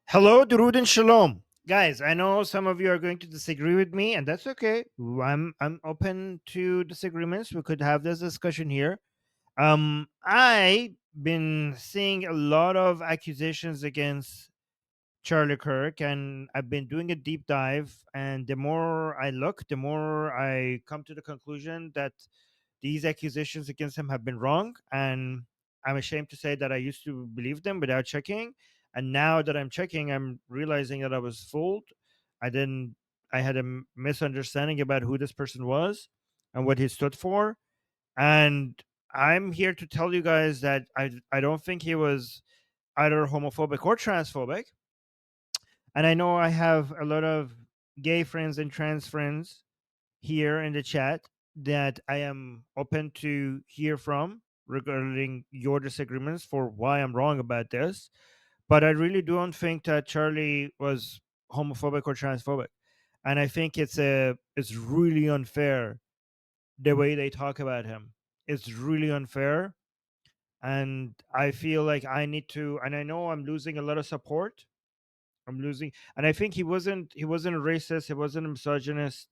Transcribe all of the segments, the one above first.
Hello, Durud and Shalom. Guys, I know some of you are going to disagree with me, and that's okay. I'm open to disagreements. We could have this discussion here. I been seeing a lot of accusations against Charlie Kirk, and I've been doing a deep dive. And the more I look, the more I come to the conclusion that these accusations against him have been wrong. And I'm ashamed to say that I used to believe them without checking. And now that I'm checking, I'm realizing that I was fooled. I didn't, I had a misunderstanding about who this person was and what he stood for. And I'm here to tell you guys that I don't think he was either homophobic or transphobic. And I know I have a lot of gay friends and trans friends here in the chat that I am open to hear from regarding your disagreements for why I'm wrong about this. But I really don't think that Charlie was homophobic or transphobic. And I think it's really unfair the way they talk about him. It's really unfair. And I feel like I need to, and I know I'm losing a lot of support. I'm losing, and I think he wasn't a racist, he wasn't a misogynist,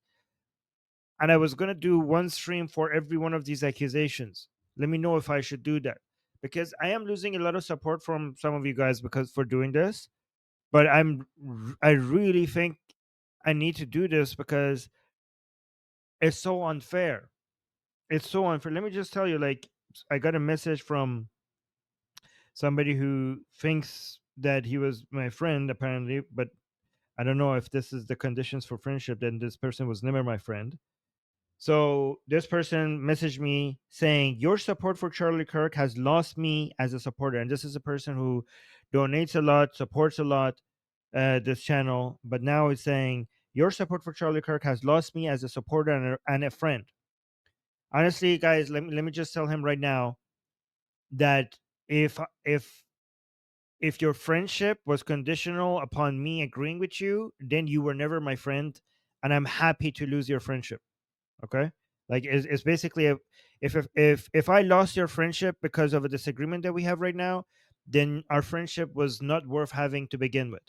and I was gonna do one stream for every one of these accusations. Let me know if I should do that, because I am losing a lot of support from some of you guys because for doing this. But I really think I need to do this because it's so unfair. It's so unfair. Let me just tell you, like, I got a message from somebody who thinks that he was my friend apparently, but I don't know if this is the conditions for friendship. Then this person was never my friend. So this person messaged me saying, "Your support for Charlie Kirk has lost me as a supporter." And this is a person who donates a lot, supports a lot this channel, but now it's saying, "Your support for Charlie Kirk has lost me as a supporter and a friend." Honestly, guys, let me just tell him right now that if if if your friendship was conditional upon me agreeing with you, then you were never my friend, and I'm happy to lose your friendship. Okay, like it's basically a, if I lost your friendship because of a disagreement that we have right now, then our friendship was not worth having to begin with.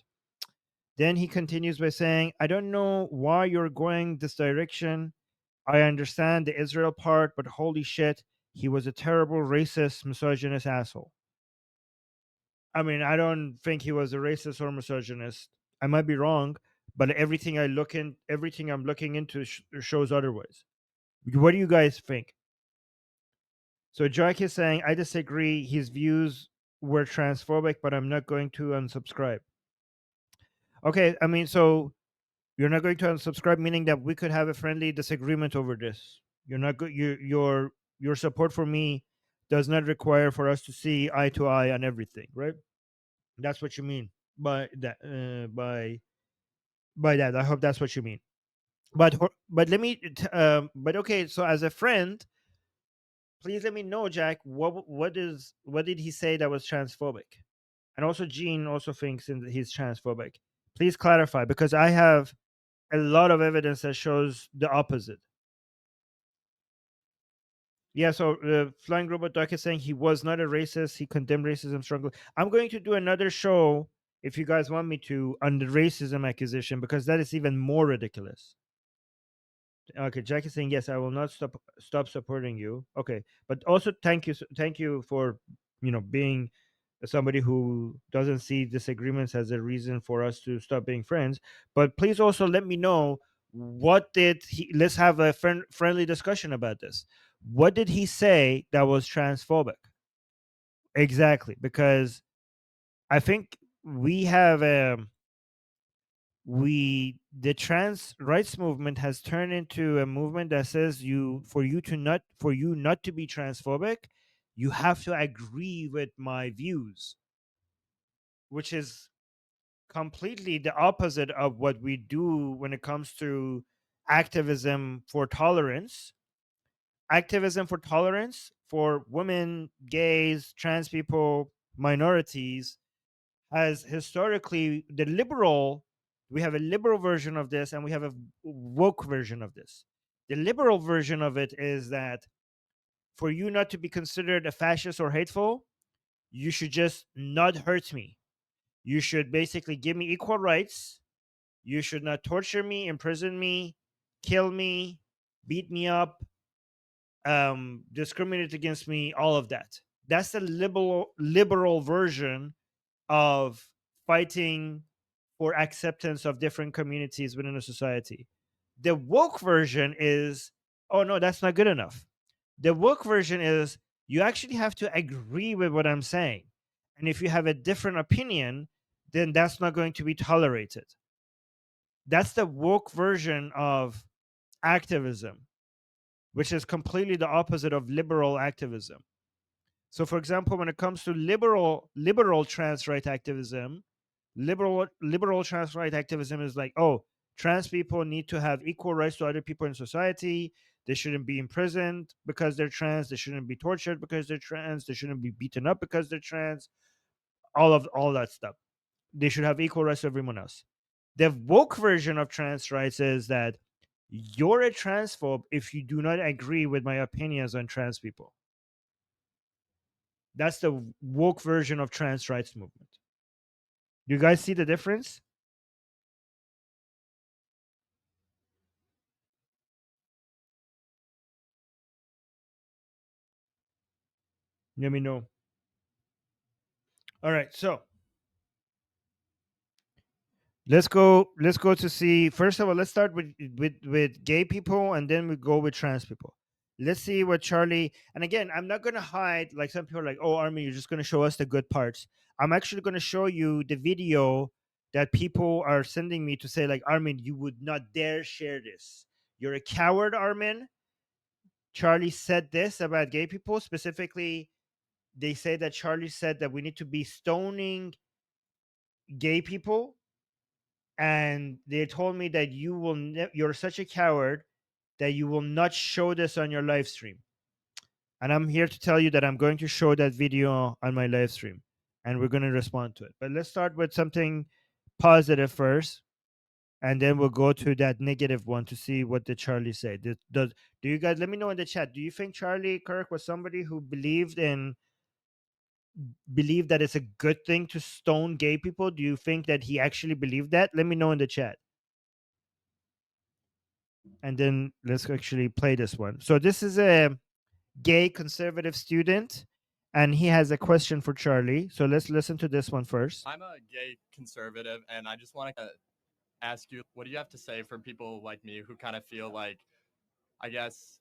Then he continues by saying, "I don't know why you're going this direction. I understand the Israel part, but holy shit, he was a terrible racist misogynist asshole." I mean, I don't think he was a racist or misogynist. I might be wrong, but everything I'm looking into shows otherwise. What do you guys think? So Jack is saying, I disagree. His views were transphobic, but I'm not going to unsubscribe. Okay, I mean, so you're not going to unsubscribe, meaning that we could have a friendly disagreement over this. You're not good. Your support for me does not require for us to see eye to eye on everything, right? That's what you mean by that. By that, I hope that's what you mean. But let me. But okay. So as a friend, please let me know, Jack. What did he say that was transphobic? And also, Gene also thinks he's transphobic. Please clarify because I have a lot of evidence that shows the opposite. Yeah, so Flying Robot Duck is saying he was not a racist. He condemned racism strongly. I'm going to do another show, if you guys want me to, on the racism accusation because that is even more ridiculous. Okay, Jack is saying yes. I will not stop supporting you. Okay, but also thank you for being somebody who doesn't see disagreements as a reason for us to stop being friends. But please also let me know what did he. Let's have a friendly discussion about this. What did he say that was transphobic? Exactly, because I think we have the trans rights movement has turned into a movement that says for you not to be transphobic, you have to agree with my views, which is completely the opposite of what we do when it comes to activism for tolerance. Activism for tolerance for women, gays, trans people, minorities has historically we have a liberal version of this and we have a woke version of this. The liberal version of it is that for you not to be considered a fascist or hateful, you should just not hurt me. You should basically give me equal rights. You should not torture me, imprison me, kill me, beat me up, discriminate against me, all of that. That's the liberal version of fighting for acceptance of different communities within a society. The woke version is, oh no, that's not good enough. The woke version is, you actually have to agree with what I'm saying. And if you have a different opinion, then that's not going to be tolerated. That's the woke version of activism, which is completely the opposite of liberal activism. So, for example, when it comes to liberal trans right activism, liberal trans right activism is like, oh, trans people need to have equal rights to other people in society. They shouldn't be imprisoned because they're trans. They shouldn't be tortured because they're trans. They shouldn't be beaten up because they're trans. All that stuff. They should have equal rights to everyone else. The woke version of trans rights is that you're a transphobe if you do not agree with my opinions on trans people. That's the woke version of trans rights movement. You guys see the difference? Let me know. All right, so let's go to see, first of all, let's start with gay people, and then we go with trans people. Let's see what Charlie, and again, I'm not going to hide, like some people are like, oh, Armin, you're just going to show us the good parts. I'm actually going to show you the video that people are sending me to say, like, Armin, you would not dare share this. You're a coward, Armin. Charlie said this about gay people. Specifically, they say that Charlie said that we need to be stoning gay people, and they told me that you're such a coward that you will not show this on your live stream. And I'm here to tell you that I'm going to show that video on my live stream, and we're going to respond to it. But let's start with something positive first, and then we'll go to that negative one to see what did Charlie say. Do you guys, let me know in the chat, do you think Charlie Kirk was somebody who believed that it's a good thing to stone gay people? Do you think that he actually believed that? Let me know in the chat. And then let's actually play this one. So this is a gay conservative student, and he has a question for Charlie. So let's listen to this one first. I'm a gay conservative, and I just want to ask you, what do you have to say for people like me who kind of feel like, I guess,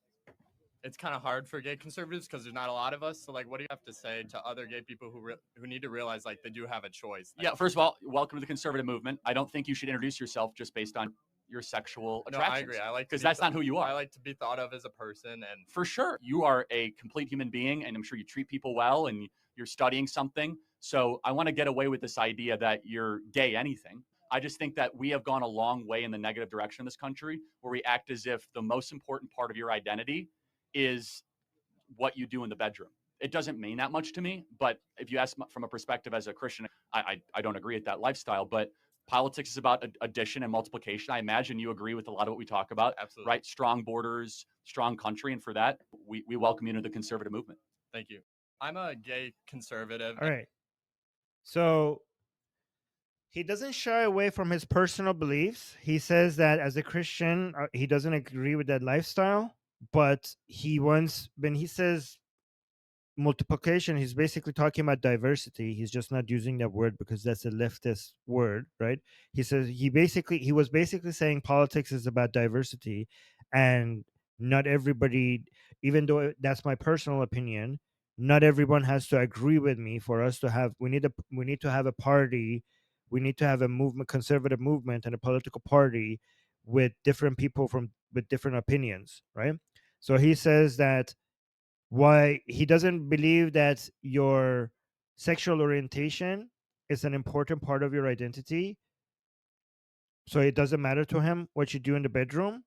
it's kind of hard for gay conservatives because there's not a lot of us. So, like, what do you have to say to other gay people who need to realize, like, they do have a choice? Like, Yeah, first of all, welcome to the conservative movement. I don't think you should introduce yourself just based on your sexual no, attractions. I agree. I like because that's not who you are. I like to be thought of as a person, and For sure, you are a complete human being, and I'm sure you treat people well, and you're studying something. So I want to get away with this idea that you're gay anything. I just think that we have gone a long way in the negative direction in this country, where we act as if the most important part of your identity is what you do in the bedroom. It doesn't mean that much to me, but if you ask from a perspective as a Christian, I don't agree with that lifestyle. But politics is about addition and multiplication. I imagine you agree with a lot of what we talk about. absolutely. Right? Strong borders, strong country. And for that, we welcome you into the conservative movement. Thank you. I'm a gay conservative. All right. So he doesn't shy away from his personal beliefs. He says that as a Christian, he doesn't agree with that lifestyle, but when he says multiplication, he's basically talking about diversity. He's just not using that word because that's a leftist word, right? He says he was basically saying politics is about diversity, and not everybody, even though that's my personal opinion, not everyone has to agree with me for us to have we need to have a party, we need to have a movement, conservative movement, and a political party with different people with different opinions, right? So he says that why he doesn't believe that your sexual orientation is an important part of your identity. So it doesn't matter to him what you do in the bedroom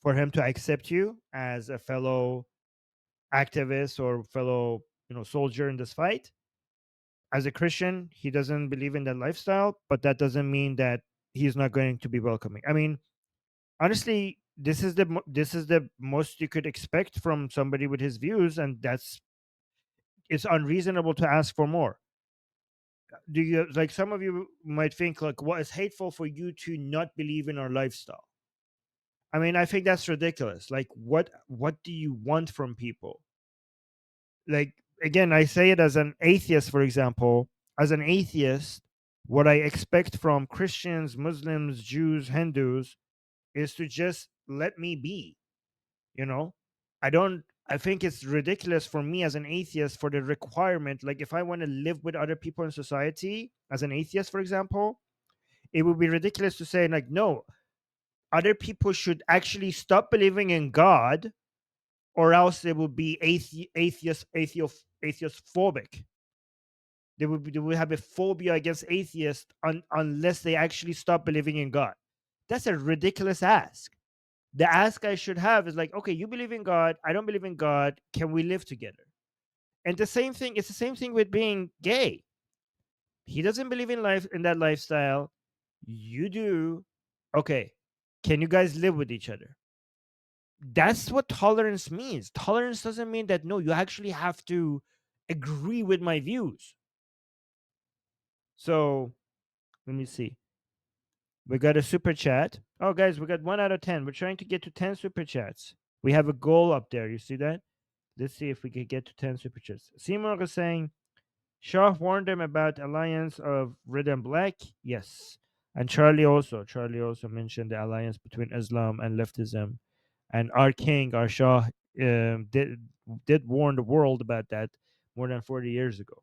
for him to accept you as a fellow activist or fellow, soldier in this fight. As a Christian, he doesn't believe in that lifestyle, but that doesn't mean that he's not going to be welcoming. I mean, honestly, this is the most you could expect from somebody with his views, and it's unreasonable to ask for more. do you like, some of you might think like, what is hateful for you to not believe in our lifestyle? I mean, I think that's ridiculous. Like, what do you want from people? Like, again, I say it as an atheist, for example. As an atheist, what I expect from Christians, Muslims, Jews, Hindus is to just let me be. You know, I think it's ridiculous for me as an atheist for the requirement. Like, if I want to live with other people in society as an atheist, for example, it would be ridiculous to say like, no, other people should actually stop believing in God, or else they will be atheist phobic. They would have a phobia against atheists unless they actually stop believing in God. That's a ridiculous ask. The ask I should have is like, okay, you believe in God, I don't believe in God, can we live together? And the same thing, it's the same thing with being gay. He doesn't believe in life in that lifestyle. You do. Okay. Can you guys live with each other? That's what tolerance means. Tolerance doesn't mean that, no, you actually have to agree with my views. So let me see. We got a super chat. Oh, guys, we got 1 out of 10. We're trying to get to 10 super chats. We have a goal up there. You see that? Let's see if we can get to 10 super chats. Seymour was saying, Shah warned them about alliance of red and black. Yes. And Charlie also. Charlie also mentioned the alliance between Islam and leftism. And our king, our Shah, did warn the world about that more than 40 years ago.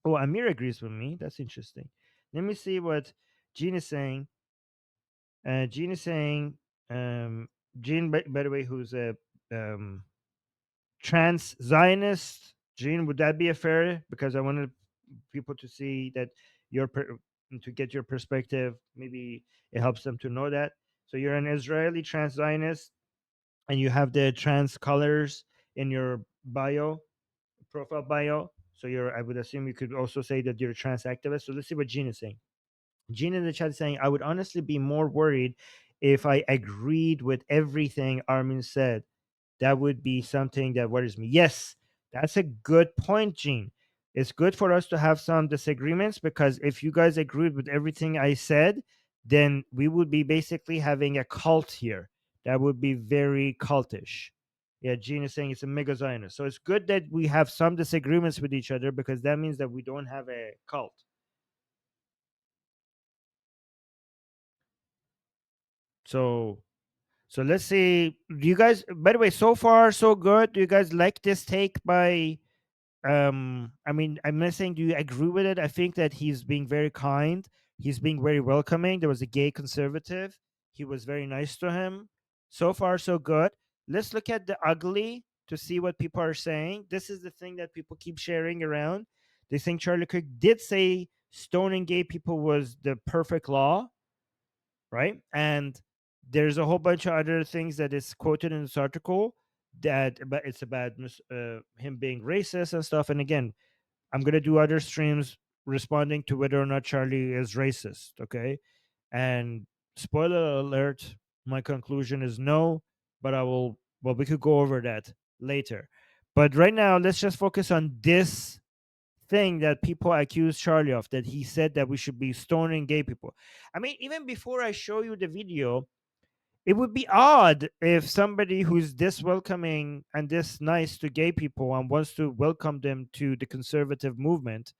Oh, Amir agrees with me. That's interesting. Let me see what Gene is saying. Gene is saying, Gene, by the way, who's a trans Zionist. Gene, would that be a fair? Because I wanted people to see that to get your perspective. Maybe it helps them to know that. So you're an Israeli trans Zionist, and you have the trans colors in your profile bio. So I would assume you could also say that you're a trans activist. So let's see what Gene is saying. Gene in the chat is saying, I would honestly be more worried if I agreed with everything Armin said. That would be something that worries me. Yes, that's a good point, Gene. It's good for us to have some disagreements, because if you guys agreed with everything I said, then we would be basically having a cult here. That would be very cultish. Yeah, Gene is saying it's a mega Zionist. So it's good that we have some disagreements with each other, because that means that we don't have a cult. So let's see. Do you guys, by the way, so far so good? Do you guys like this take by I mean, I'm not saying do you agree with it? I think that he's being very kind. He's being very welcoming. There was a gay conservative. He was very nice to him. So far so good. Let's look at the ugly to see what people are saying. This is the thing that people keep sharing around. They think Charlie Kirk did say stoning gay people was the perfect law, right? And there's a whole bunch of other things that is quoted in this article that, but it's about him being racist and stuff. And again, I'm gonna do other streams responding to whether or not Charlie is racist. Okay, and spoiler alert, my conclusion is no, but I will. Well, we could go over that later. But right now, let's just focus on this thing that people accuse Charlie of, that he said that we should be stoning gay people. I mean, even before I show you the video, it would be odd if somebody who's this welcoming and this nice to gay people and wants to welcome them to the conservative movement,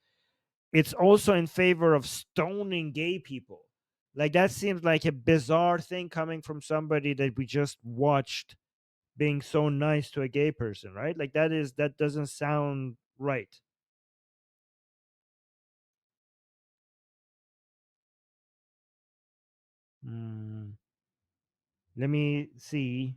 it's also in favor of stoning gay people. Like, that seems like a bizarre thing coming from somebody that we just watched being so nice to a gay person, right? Like, that doesn't sound right. Mm, let me see.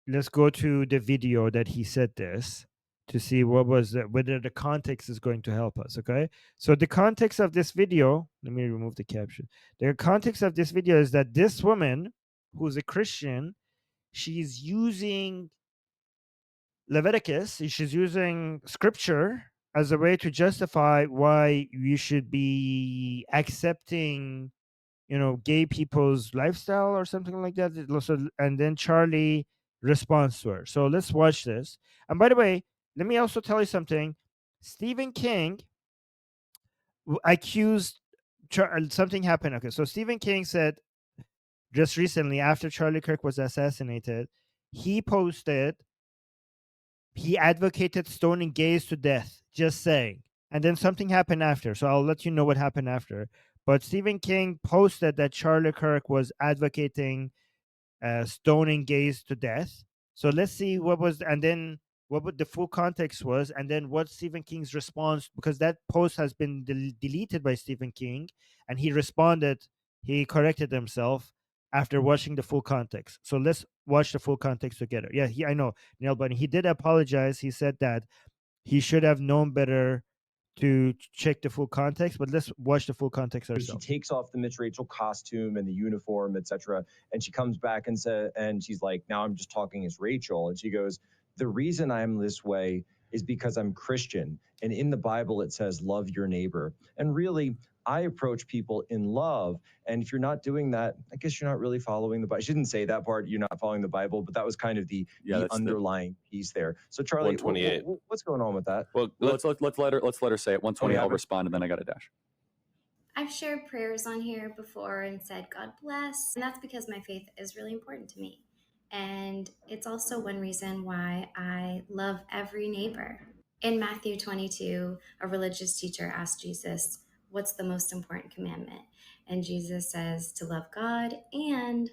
Let's go to the video that he said this to see whether the context is going to help us. Okay, so the context of this video, let me remove the caption. The context of this video is that this woman, who's a Christian, she's using Leviticus, she's using scripture as a way to justify why you should be accepting, gay people's lifestyle or something like that. And then Charlie responds to her. So let's watch this. And by the way, let me also tell you something. Stephen King accused something happened. Okay, so Stephen King said just recently after Charlie Kirk was assassinated, he posted he advocated stoning gays to death. Just saying. And then something happened after. So I'll let you know what happened after. But Stephen King posted that Charlie Kirk was advocating stoning gays to death. So let's see what was, and then what would the full context was, and then what Stephen King's response, because that post has been deleted by Stephen King, and he responded, he corrected himself after watching the full context. So let's watch the full context together. Yeah, I know, Neil, but he did apologize. He said that he should have known better to check the full context, but let's watch the full context She ourselves. takes off the Miss Rachel costume and the uniform, etc. And she comes back and and she's like, now I'm just talking as Rachel. And she goes, the reason I'm this way is because I'm Christian. And in the Bible, it says, love your neighbor. And really, I approach people in love. And if you're not doing that, I guess you're not really following the Bible. She didn't say that part, you're not following the Bible, but that was kind of the underlying piece there. So Charlie, 128. what's going on with that? Well, let's let her say it. 120. yeah, I'll but- respond, and then I got a dash. I've shared prayers on here before and said, God bless. And that's because my faith is really important to me. And it's also one reason why I love every neighbor. In Matthew 22, a religious teacher asked Jesus, what's the most important commandment? And Jesus says to love God and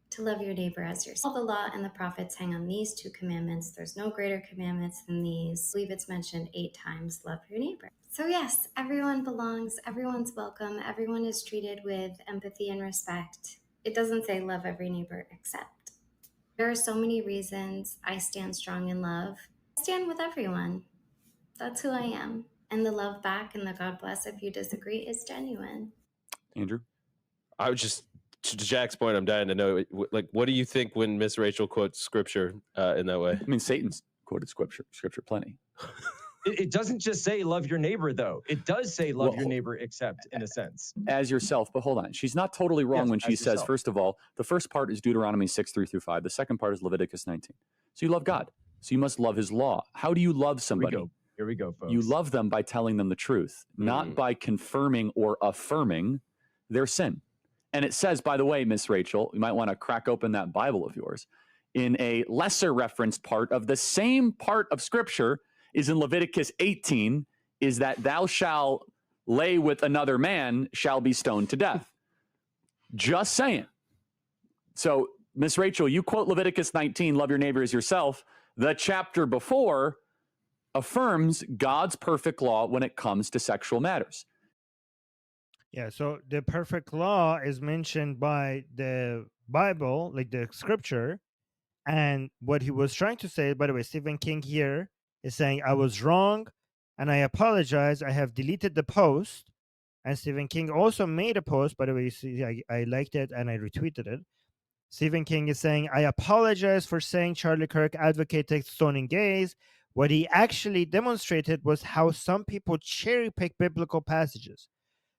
to love your neighbor as yourself. All the law and the prophets hang on these two commandments. There's no greater commandments than these. I believe it's mentioned 8 times, love your neighbor. So yes, everyone belongs, everyone's welcome, everyone is treated with empathy and respect. It doesn't say love every neighbor except. There are so many reasons I stand strong in love. I stand with everyone. That's who I am. And the love back and the God bless if you disagree is genuine. Andrew? I was just, to Jack's point, I'm dying to know, like, what do you think when Miss Rachel quotes scripture in that way? I mean, Satan's quoted scripture plenty. It doesn't just say love your neighbor, though. It does say love your neighbor except, in a sense. As yourself, but hold on. She's not totally wrong when she says, first of all, the first part is Deuteronomy 6:3-5. The second part is Leviticus 19. So you love God. So you must love his law. How do you love somebody? Here we go, folks. You love them by telling them the truth, not by confirming or affirming their sin. And it says, by the way, Miss Rachel, you might want to crack open that Bible of yours. In a lesser referenced part of the same part of Scripture is in Leviticus 18, is that thou shalt lay with another man shall be stoned to death. Just saying. So, Miss Rachel, you quote Leviticus 19, love your neighbor as yourself. The chapter before affirms God's perfect law when it comes to sexual matters. Yeah, so the perfect law is mentioned by the Bible, like the scripture. And what he was trying to say, by the way, Stephen King here is saying, I was wrong and I apologize. I have deleted the post. And Stephen King also made a post, by the way, you see, I liked it and I retweeted it. Stephen King is saying, I apologize for saying Charlie Kirk advocated stoning gays. What he actually demonstrated was how some people cherry pick biblical passages.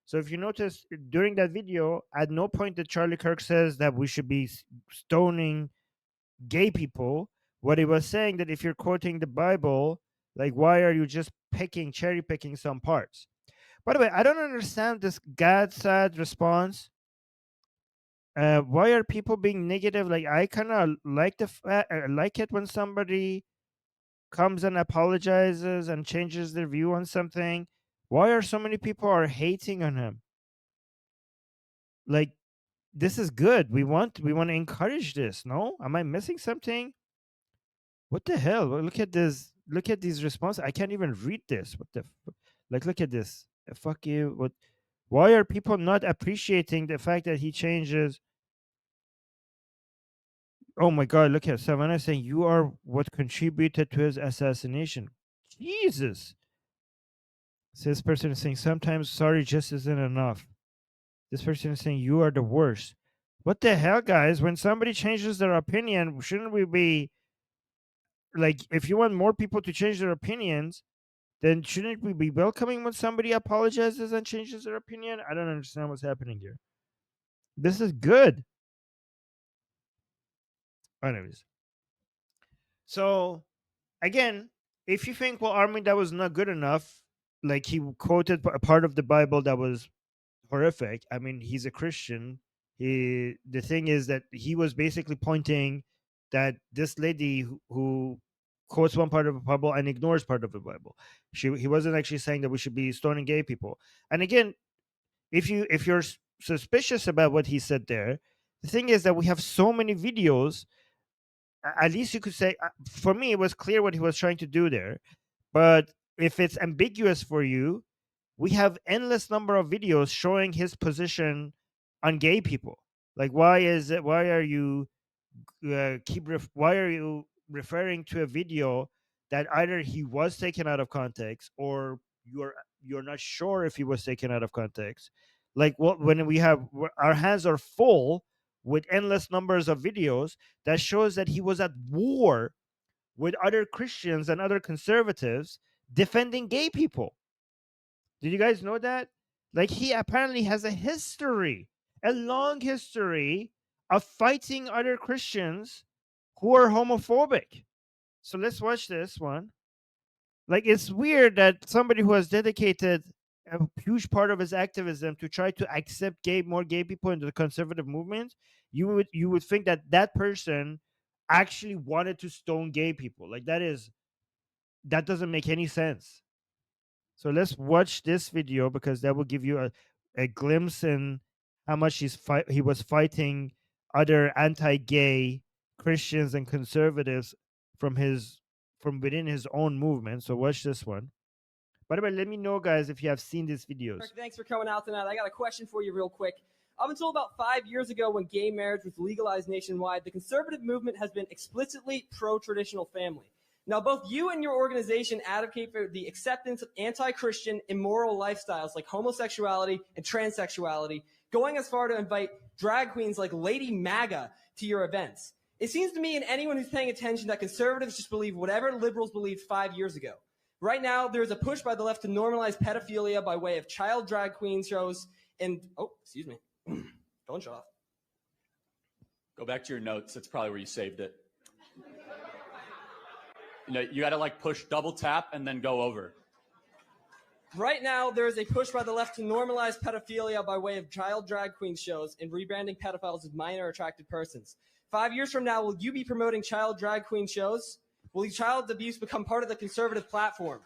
So if you notice during that video, at no point did Charlie Kirk says that we should be stoning gay people. What he was saying that if you're quoting the Bible, like why are you just cherry picking some parts? By the way, I don't understand this God sad response. Why are people being negative? Like I kind of like like it when somebody comes and apologizes and changes their view on something. Why are so many people are hating on him? Like this is good. We want to encourage this. No, am I missing something? What the hell? Look at this. Look at these responses. I can't even read this. What the like? Look at this. Fuck you. What? Why are people not appreciating the fact that he changes? Oh my God! Look at Savannah saying you are what contributed to his assassination. Jesus. So this person is saying sometimes sorry just isn't enough. This person is saying you are the worst. What the hell, guys? When somebody changes their opinion, shouldn't we be like, if you want more people to change their opinions, then shouldn't we be welcoming when somebody apologizes and changes their opinion? I don't understand what's happening here. This is good. Anyways. So, again, if you think, well, Armin, that was not good enough, like he quoted a part of the Bible that was horrific. I mean, he's a Christian. The thing is that he was basically pointing that this lady who quotes one part of the Bible and ignores part of the Bible. He wasn't actually saying that we should be stoning gay people. And again, if you're suspicious about what he said there, the thing is that we have so many videos. At least you could say, for me, it was clear what he was trying to do there. But if it's ambiguous for you, we have endless number of videos showing his position on gay people. Like, why is it? Why are you why are you referring to a video that either he was taken out of context or you're not sure if he was taken out of context? Like, what when we have our hands are full with endless numbers of videos that shows that he was at war with other Christians and other conservatives defending gay people. Did you guys know that? Like, he apparently has a history, a long history of fighting other Christians who are homophobic. So let's watch this one. Like, it's weird that somebody who has dedicated a huge part of his activism to try to accept more gay people into the conservative movement, you would think that that person actually wanted to stone gay people. Like, that doesn't make any sense. So let's watch this video because that will give you a glimpse in how much he was fighting other anti-gay Christians and conservatives from within his own movement. So watch this one. By the way, let me know, guys, if you have seen these videos. Thanks for coming out tonight. I got a question for you real quick. Up until about 5 years ago when gay marriage was legalized nationwide, the conservative movement has been explicitly pro-traditional family. Now, both you and your organization advocate for the acceptance of anti-Christian, immoral lifestyles like homosexuality and transsexuality, going as far to invite drag queens like Lady MAGA to your events. It seems to me and anyone who's paying attention that conservatives just believe whatever liberals believed 5 years ago. Right now, there's a push by the left to normalize pedophilia by way of child drag queen shows and, oh, excuse me, phone shut off. Go back to your notes. That's probably where you saved it. You got to like push double tap and then go over. Right now, there is a push by the left to normalize pedophilia by way of child drag queen shows and rebranding pedophiles as minor attracted persons. 5 years from now, will you be promoting child drag queen shows? Will child abuse become part of the conservative platform?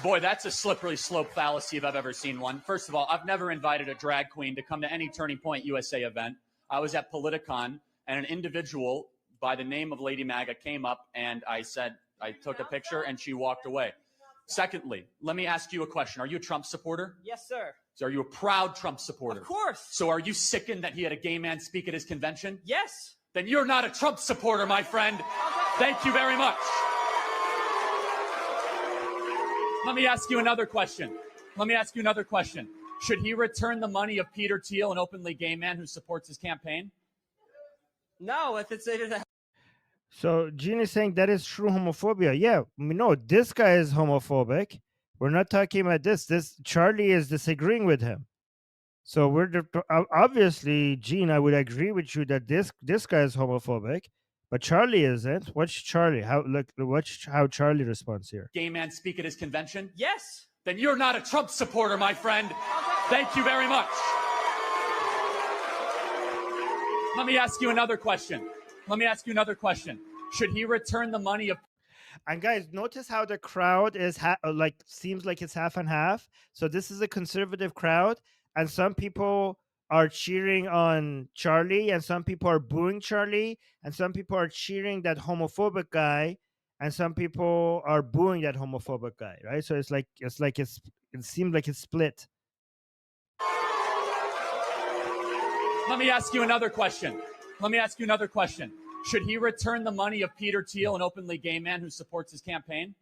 Boy, that's a slippery slope fallacy if I've ever seen one. First of all, I've never invited a drag queen to come to any Turning Point USA event. I was at Politicon, and an individual by the name of Lady MAGA came up, and I took a picture, and she walked away. Secondly, let me ask you a question. Are you a Trump supporter? Yes, sir. So are you a proud Trump supporter? Of course. So are you sickened that he had a gay man speak at his convention? Yes. Then you're not a Trump supporter, my friend. Thank you very much. Let me ask you another question. Should he return the money of Peter Thiel, an openly gay man who supports his campaign? No, if it's a So Gene is saying that is true homophobia. Yeah, we know this guy is homophobic. We're not talking about this. This Charlie is disagreeing with him. So obviously, Gene, I would agree with you that this guy is homophobic, but Charlie isn't. Watch Charlie. Watch how Charlie responds here. Gay man speak at his convention? yes. Then you're not a Trump supporter, my friend. Thank you very much. Let me ask you another question. Should he return the money of... And guys, notice how the crowd is seems like it's half and half. So this is a conservative crowd, and some people are cheering on Charlie, and some people are booing Charlie, and some people are cheering that homophobic guy, and some people are booing that homophobic guy, right? So it seems like it's split. Let me ask you another question. Should he return the money of Peter Thiel, an openly gay man who supports his campaign?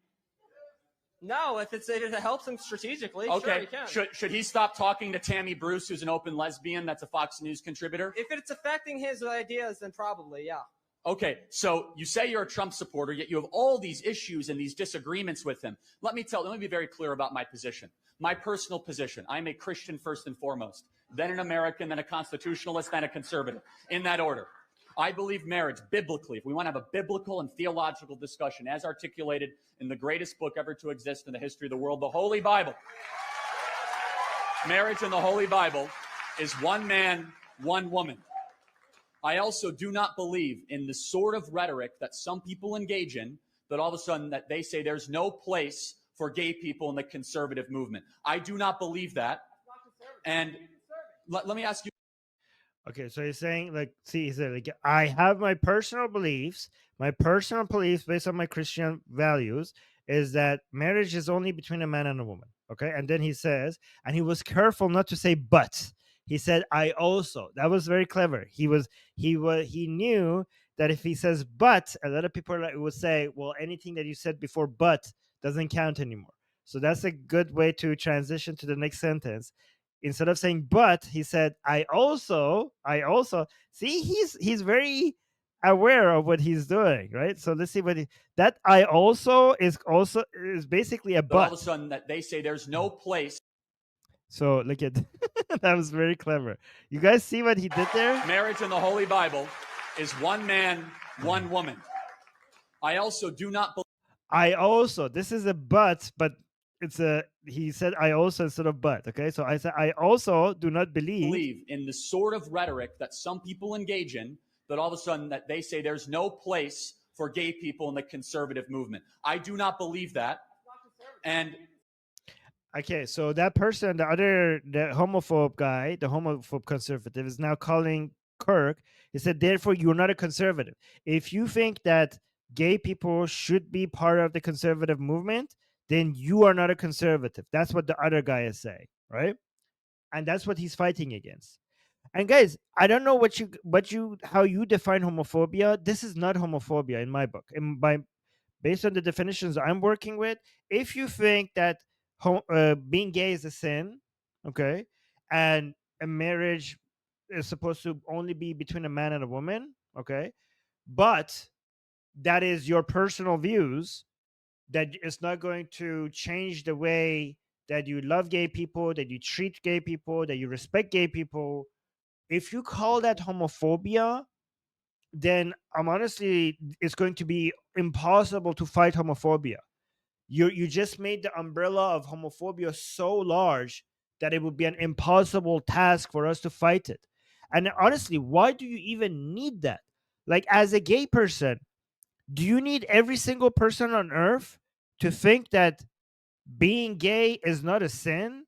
No, if it helps him strategically, Okay. sure, he can. Should he stop talking to Tammy Bruce, who's an open lesbian that's a Fox News contributor? If it's affecting his ideas, then probably, yeah. Okay, so you say you're a Trump supporter, yet you have all these issues and these disagreements with him. Let me be very clear about my position. My personal position. I'm a Christian first and foremost, then an American, then a constitutionalist, then a conservative, in that order. I believe marriage, biblically, if we want to have a biblical and theological discussion as articulated in the greatest book ever to exist in the history of the world, the Holy Bible. Marriage in the Holy Bible is one man, one woman. I also do not believe in the sort of rhetoric that some people engage in, that all of a sudden that they say there's no place for gay people in the conservative movement. I do not believe that. And let me ask you. Okay, so he's saying, like, see, he said, like, I have my personal beliefs. My personal beliefs, based on my Christian values, is that marriage is only between a man and a woman. Okay, and then he says, and he was careful not to say but. He said, I also. That was very clever. He knew that if he says but, a lot of people would say, well, anything that you said before but doesn't count anymore. So that's a good way to transition to the next sentence. Instead of saying but, he said I also. See, he's very aware of what he's doing, right? So let's see what that I also is basically a But all of a but. sudden that they say there's no place. So look at that was very clever. You guys see what he did there? Marriage in the Holy Bible is one man, one woman. I also do not believe. I also. This is a but it's a. He said I also instead of but. Okay, so I said I also do not believe In the sort of rhetoric that some people engage in, that all of a sudden that they say there's no place for gay people in the conservative movement. I do not believe that. And Okay, so that person, the homophobe guy, the homophobe conservative, is now calling Kirk. He said, therefore, you're not a conservative. If you think that gay people should be part of the conservative movement, then you are not a conservative. That's what the other guy is saying, right? And that's what he's fighting against. And guys, I don't know how you define homophobia. This is not homophobia in my book. Based on the definitions I'm working with, if you think that being gay is a sin, okay, and a marriage is supposed to only be between a man and a woman, okay, but that is your personal views, that it's not going to change the way that you love gay people, that you treat gay people, that you respect gay people. If you call that homophobia, then I'm honestly, it's going to be impossible to fight homophobia. You just made the umbrella of homophobia so large that it would be an impossible task for us to fight it. And honestly, why do you even need that? Like, as a gay person, do you need every single person on earth to think that being gay is not a sin?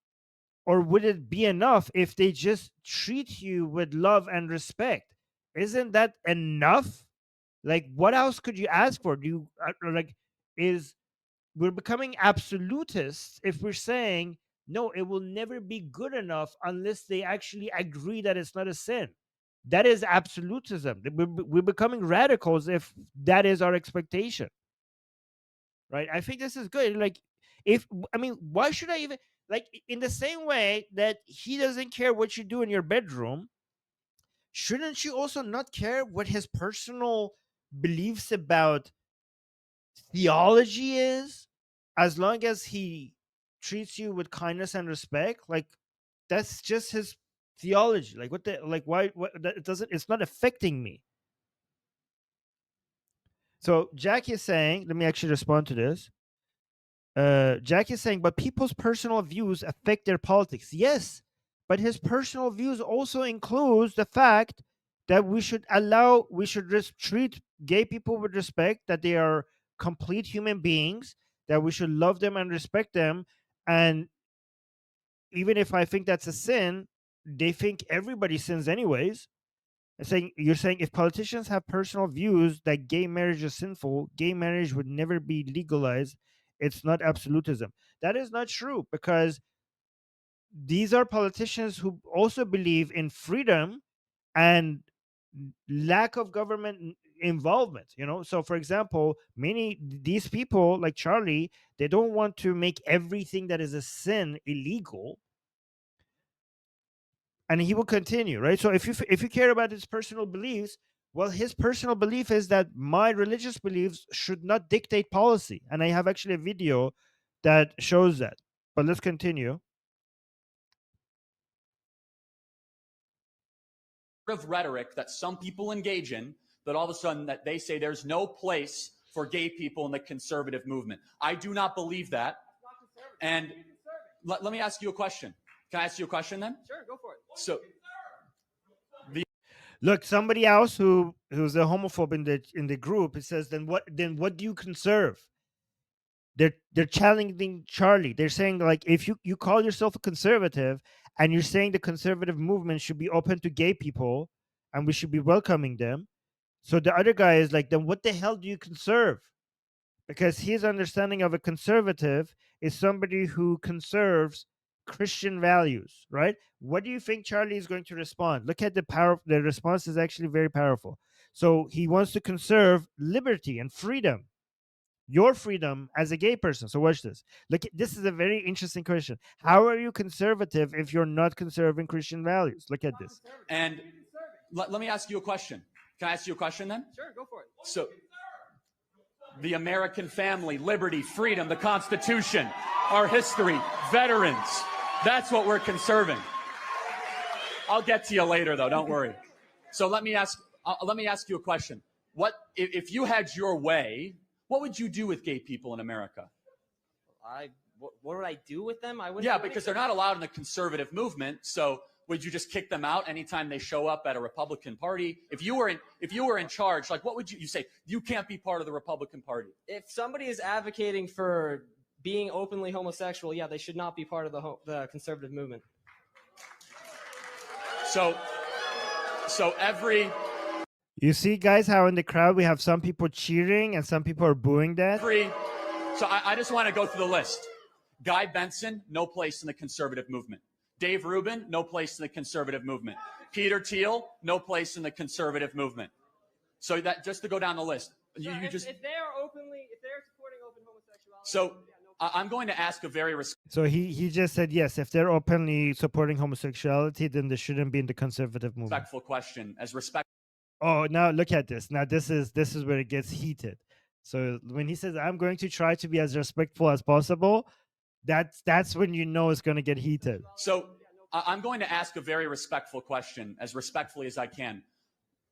Or would it be enough if they just treat you with love and respect? Isn't that enough? Like, what else could you ask for? Do you like, is we're becoming absolutists if we're saying no, it will never be good enough unless they actually agree that it's not a sin. That is absolutism. We're becoming radicals if that is our expectation, right? I think this is good. Like, if I mean, why should I even, like, in the same way that he doesn't care what you do in your bedroom, shouldn't you also not care what his personal beliefs about theology is, as long as he treats you with kindness and respect? Like, that's just his theology. Like, what the, like, why, what, that, it doesn't, it's not affecting me. So Jack is saying, let me actually respond to this. Jack is saying, but people's personal views affect their politics. Yes, but his personal views also includes the fact that we should treat gay people with respect, that they are complete human beings, that we should love them and respect them. And even if I think that's a sin, they think everybody sins anyways. You're saying if politicians have personal views that gay marriage is sinful, gay marriage would never be legalized. It's not absolutism. That is not true, because these are politicians who also believe in freedom and lack of government involvement. So for example, many these people like Charlie, they don't want to make everything that is a sin illegal. And he will continue, right? So if you care about his personal beliefs, well, his personal belief is that my religious beliefs should not dictate policy, and I have actually a video that shows that. But let's continue. of rhetoric that some people engage in, that all of a sudden that they say there's no place for gay people in the conservative movement. I do not believe that. And let me ask you a question. Can I ask you a question then? Sure, go for it. So Look, somebody else who's a homophobe in the group, it says, then what do you conserve? They're challenging Charlie. They're saying, like, if you call yourself a conservative and you're saying the conservative movement should be open to gay people and we should be welcoming them. So the other guy is like, then what the hell do you conserve? Because his understanding of a conservative is somebody who conserves Christian values, right? What do you think Charlie is going to respond? Look at the power. The response is actually very powerful. So he wants to conserve liberty and freedom, your freedom as a gay person. So watch this. Look, this is a very interesting question. How are you conservative if you're not conserving Christian values? Look at this. And let me ask you a question. Can I ask you a question then? Sure, go for it. So the American family, liberty, freedom, the Constitution, our history, veterans. That's what we're conserving. I'll get to you later, though. Don't worry. So let me ask you a question. What if you had your way? What would you do with gay people in America? What would I do with them? I wouldn't. Yeah, because they're not allowed in the conservative movement. So would you just kick them out anytime they show up at a Republican Party? If you were in charge, like, what would you say? You can't be part of the Republican Party. If somebody is advocating for being openly homosexual, yeah, they should not be part of the conservative movement. So You see, guys, how in the crowd we have some people cheering and some people are booing that? So I just want to go through the list. Guy Benson, no place in the conservative movement. Dave Rubin, no place in the conservative movement. Peter Thiel, no place in the conservative movement. So that just to go down the list. If they're supporting open homosexuality. So I'm going to ask a very So he just said, yes, if they're openly supporting homosexuality, then they shouldn't be in the conservative movement. respectful question. Oh, now look at this. Now this is where it gets heated. So when he says, I'm going to try to be as respectful as possible, that's when you know it's going to get heated. So I'm going to ask a very respectful question, as respectfully as I can.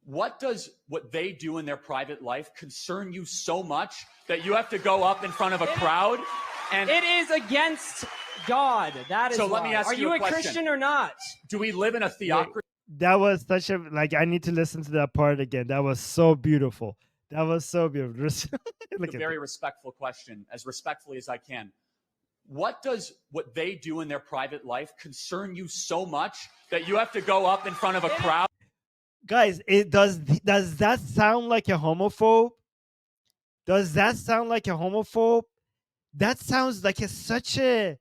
What does what they do in their private life concern you so much that you have to go up in front of a crowd? And it is against God. That is so. Let me ask Are you a question. Christian or not? Do we live in a theocracy? That was such a, like, I need to listen to that part again. That was so beautiful. That was so beautiful. A very respectful question, as respectfully as I can. What does what they do in their private life concern you so much that you have to go up in front of a crowd? Guys, does that sound like a homophobe? Does that sound like a homophobe? That sounds like such a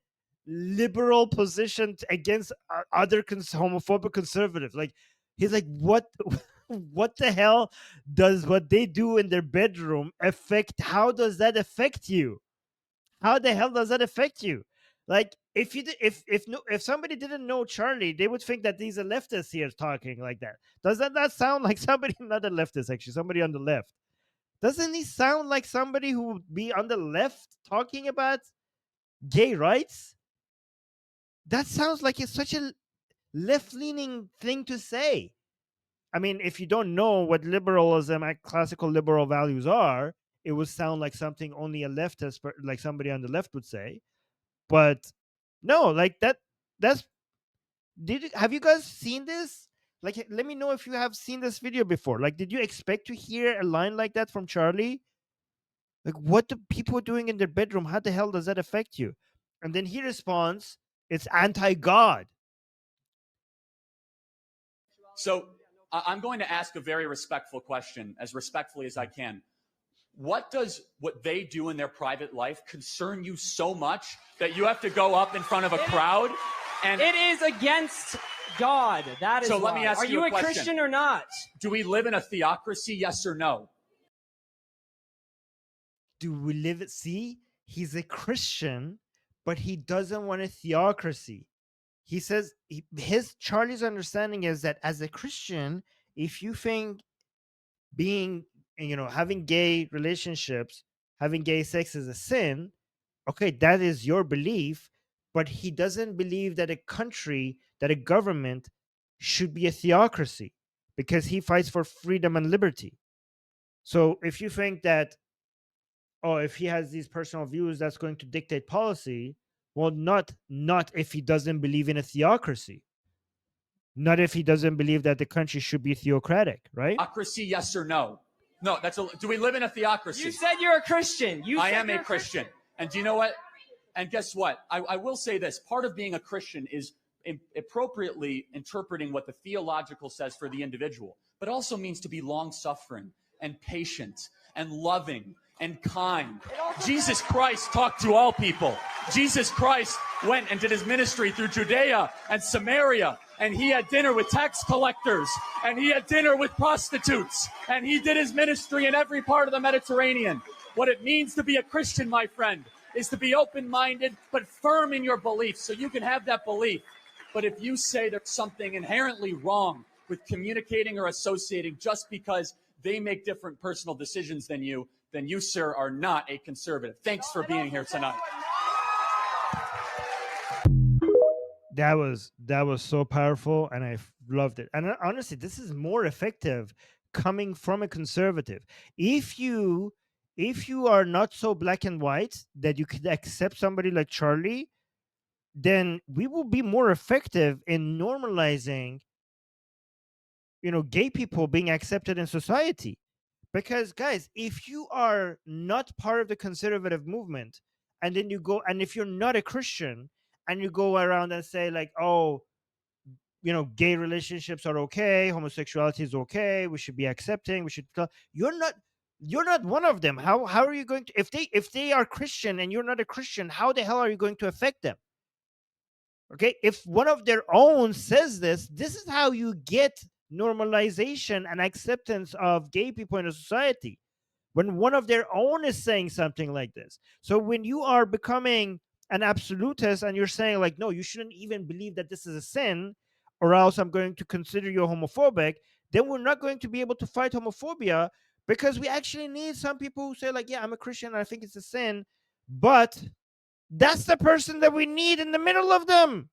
liberal position against other homophobic conservatives. Like, he's like, what what the hell does what they do in their bedroom affect? How does that affect you? How the hell does that affect you? Like, if somebody didn't know Charlie, they would think that these are leftists here talking like that. Does that not sound like somebody, not a leftist, actually, somebody on the left? Doesn't he sound like somebody who would be on the left talking about gay rights? That sounds like it's such a left-leaning thing to say. I mean, if you don't know what liberalism and classical liberal values are, it would sound like something only a leftist, like somebody on the left would say. But no, like that's have you guys seen this? Like, let me know if you have seen this video before. Like, did you expect to hear a line like that from Charlie? Like, what the people are doing in their bedroom, how the hell does that affect you? And then he responds, it's anti-God. So I'm going to ask a very respectful question, as respectfully as I can. What does what they do in their private life concern you so much that you have to go up in front of a crowd? And it is against God. That is so. Let me ask Are you a question. Christian or not? Do we live in a theocracy? Yes or no? Do we live it? See, he's a Christian, but he doesn't want a theocracy. He says Charlie's understanding is that as a Christian, if you think being, having gay relationships, having gay sex is a sin, okay, that is your belief, but he doesn't believe that a country, that a government should be a theocracy. because he fights for freedom and liberty. So if you think that, oh, if he has these personal views, that's going to dictate policy, well, not if he doesn't believe in a theocracy, not if he doesn't believe that the country should be theocratic, right? Theocracy, yes or no? No, do we live in a theocracy? You said you're a Christian. I am a Christian. And do you know what? And guess what? I will say this. Part of being a Christian is appropriately interpreting what the theological says for the individual, but also means to be long-suffering and patient and loving and kind. Jesus Christ talked to all people. Jesus Christ went and did his ministry through Judea and Samaria, and he had dinner with tax collectors, and he had dinner with prostitutes, and he did his ministry in every part of the Mediterranean. What it means to be a Christian, my friend, is to be open-minded but firm in your beliefs, so you can have that belief. But if you say there's something inherently wrong with communicating or associating just because they make different personal decisions than you, then you, sir, are not a conservative. Thanks for being here tonight. That was so powerful, and I loved it. And honestly, this is more effective coming from a conservative. If you are not so black and white that you could accept somebody like Charlie, then we will be more effective in normalizing, gay people being accepted in society. Because guys, if you are not part of the conservative movement, and then you go, and if you're not a Christian and you go around and say like, oh, gay relationships are okay, homosexuality is okay, we should be accepting, we should, you're not one of them. How are you going to, if they are Christian and you're not a Christian, how the hell are you going to affect them? Okay, if one of their own says this is how you get normalization and acceptance of gay people in a society, when one of their own is saying something like this. So when you are becoming an absolutist and you're saying like, no, you shouldn't even believe that this is a sin, or else I'm going to consider you homophobic, then we're not going to be able to fight homophobia, because we actually need some people who say like, yeah, I'm a Christian and I think it's a sin, but that's the person that we need in the middle of them.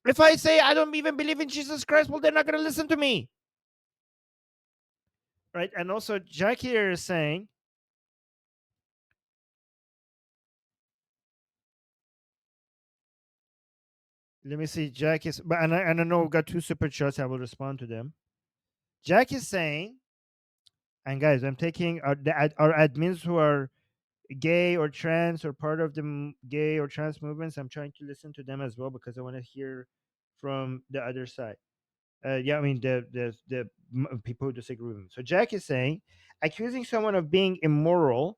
If I say I don't even believe in Jesus Christ, well, they're not going to listen to me. Right? And also, Jack here is saying, let me see, Jack is, but and I know we've got 2 super chats, I will respond to them. Jack is saying, and guys, I'm taking our admins who are gay or trans or part of the gay or trans movements, I'm trying to listen to them as well, because I want to hear from the other side. Yeah, I mean the people who disagree with me. So Jack is saying, accusing someone of being immoral.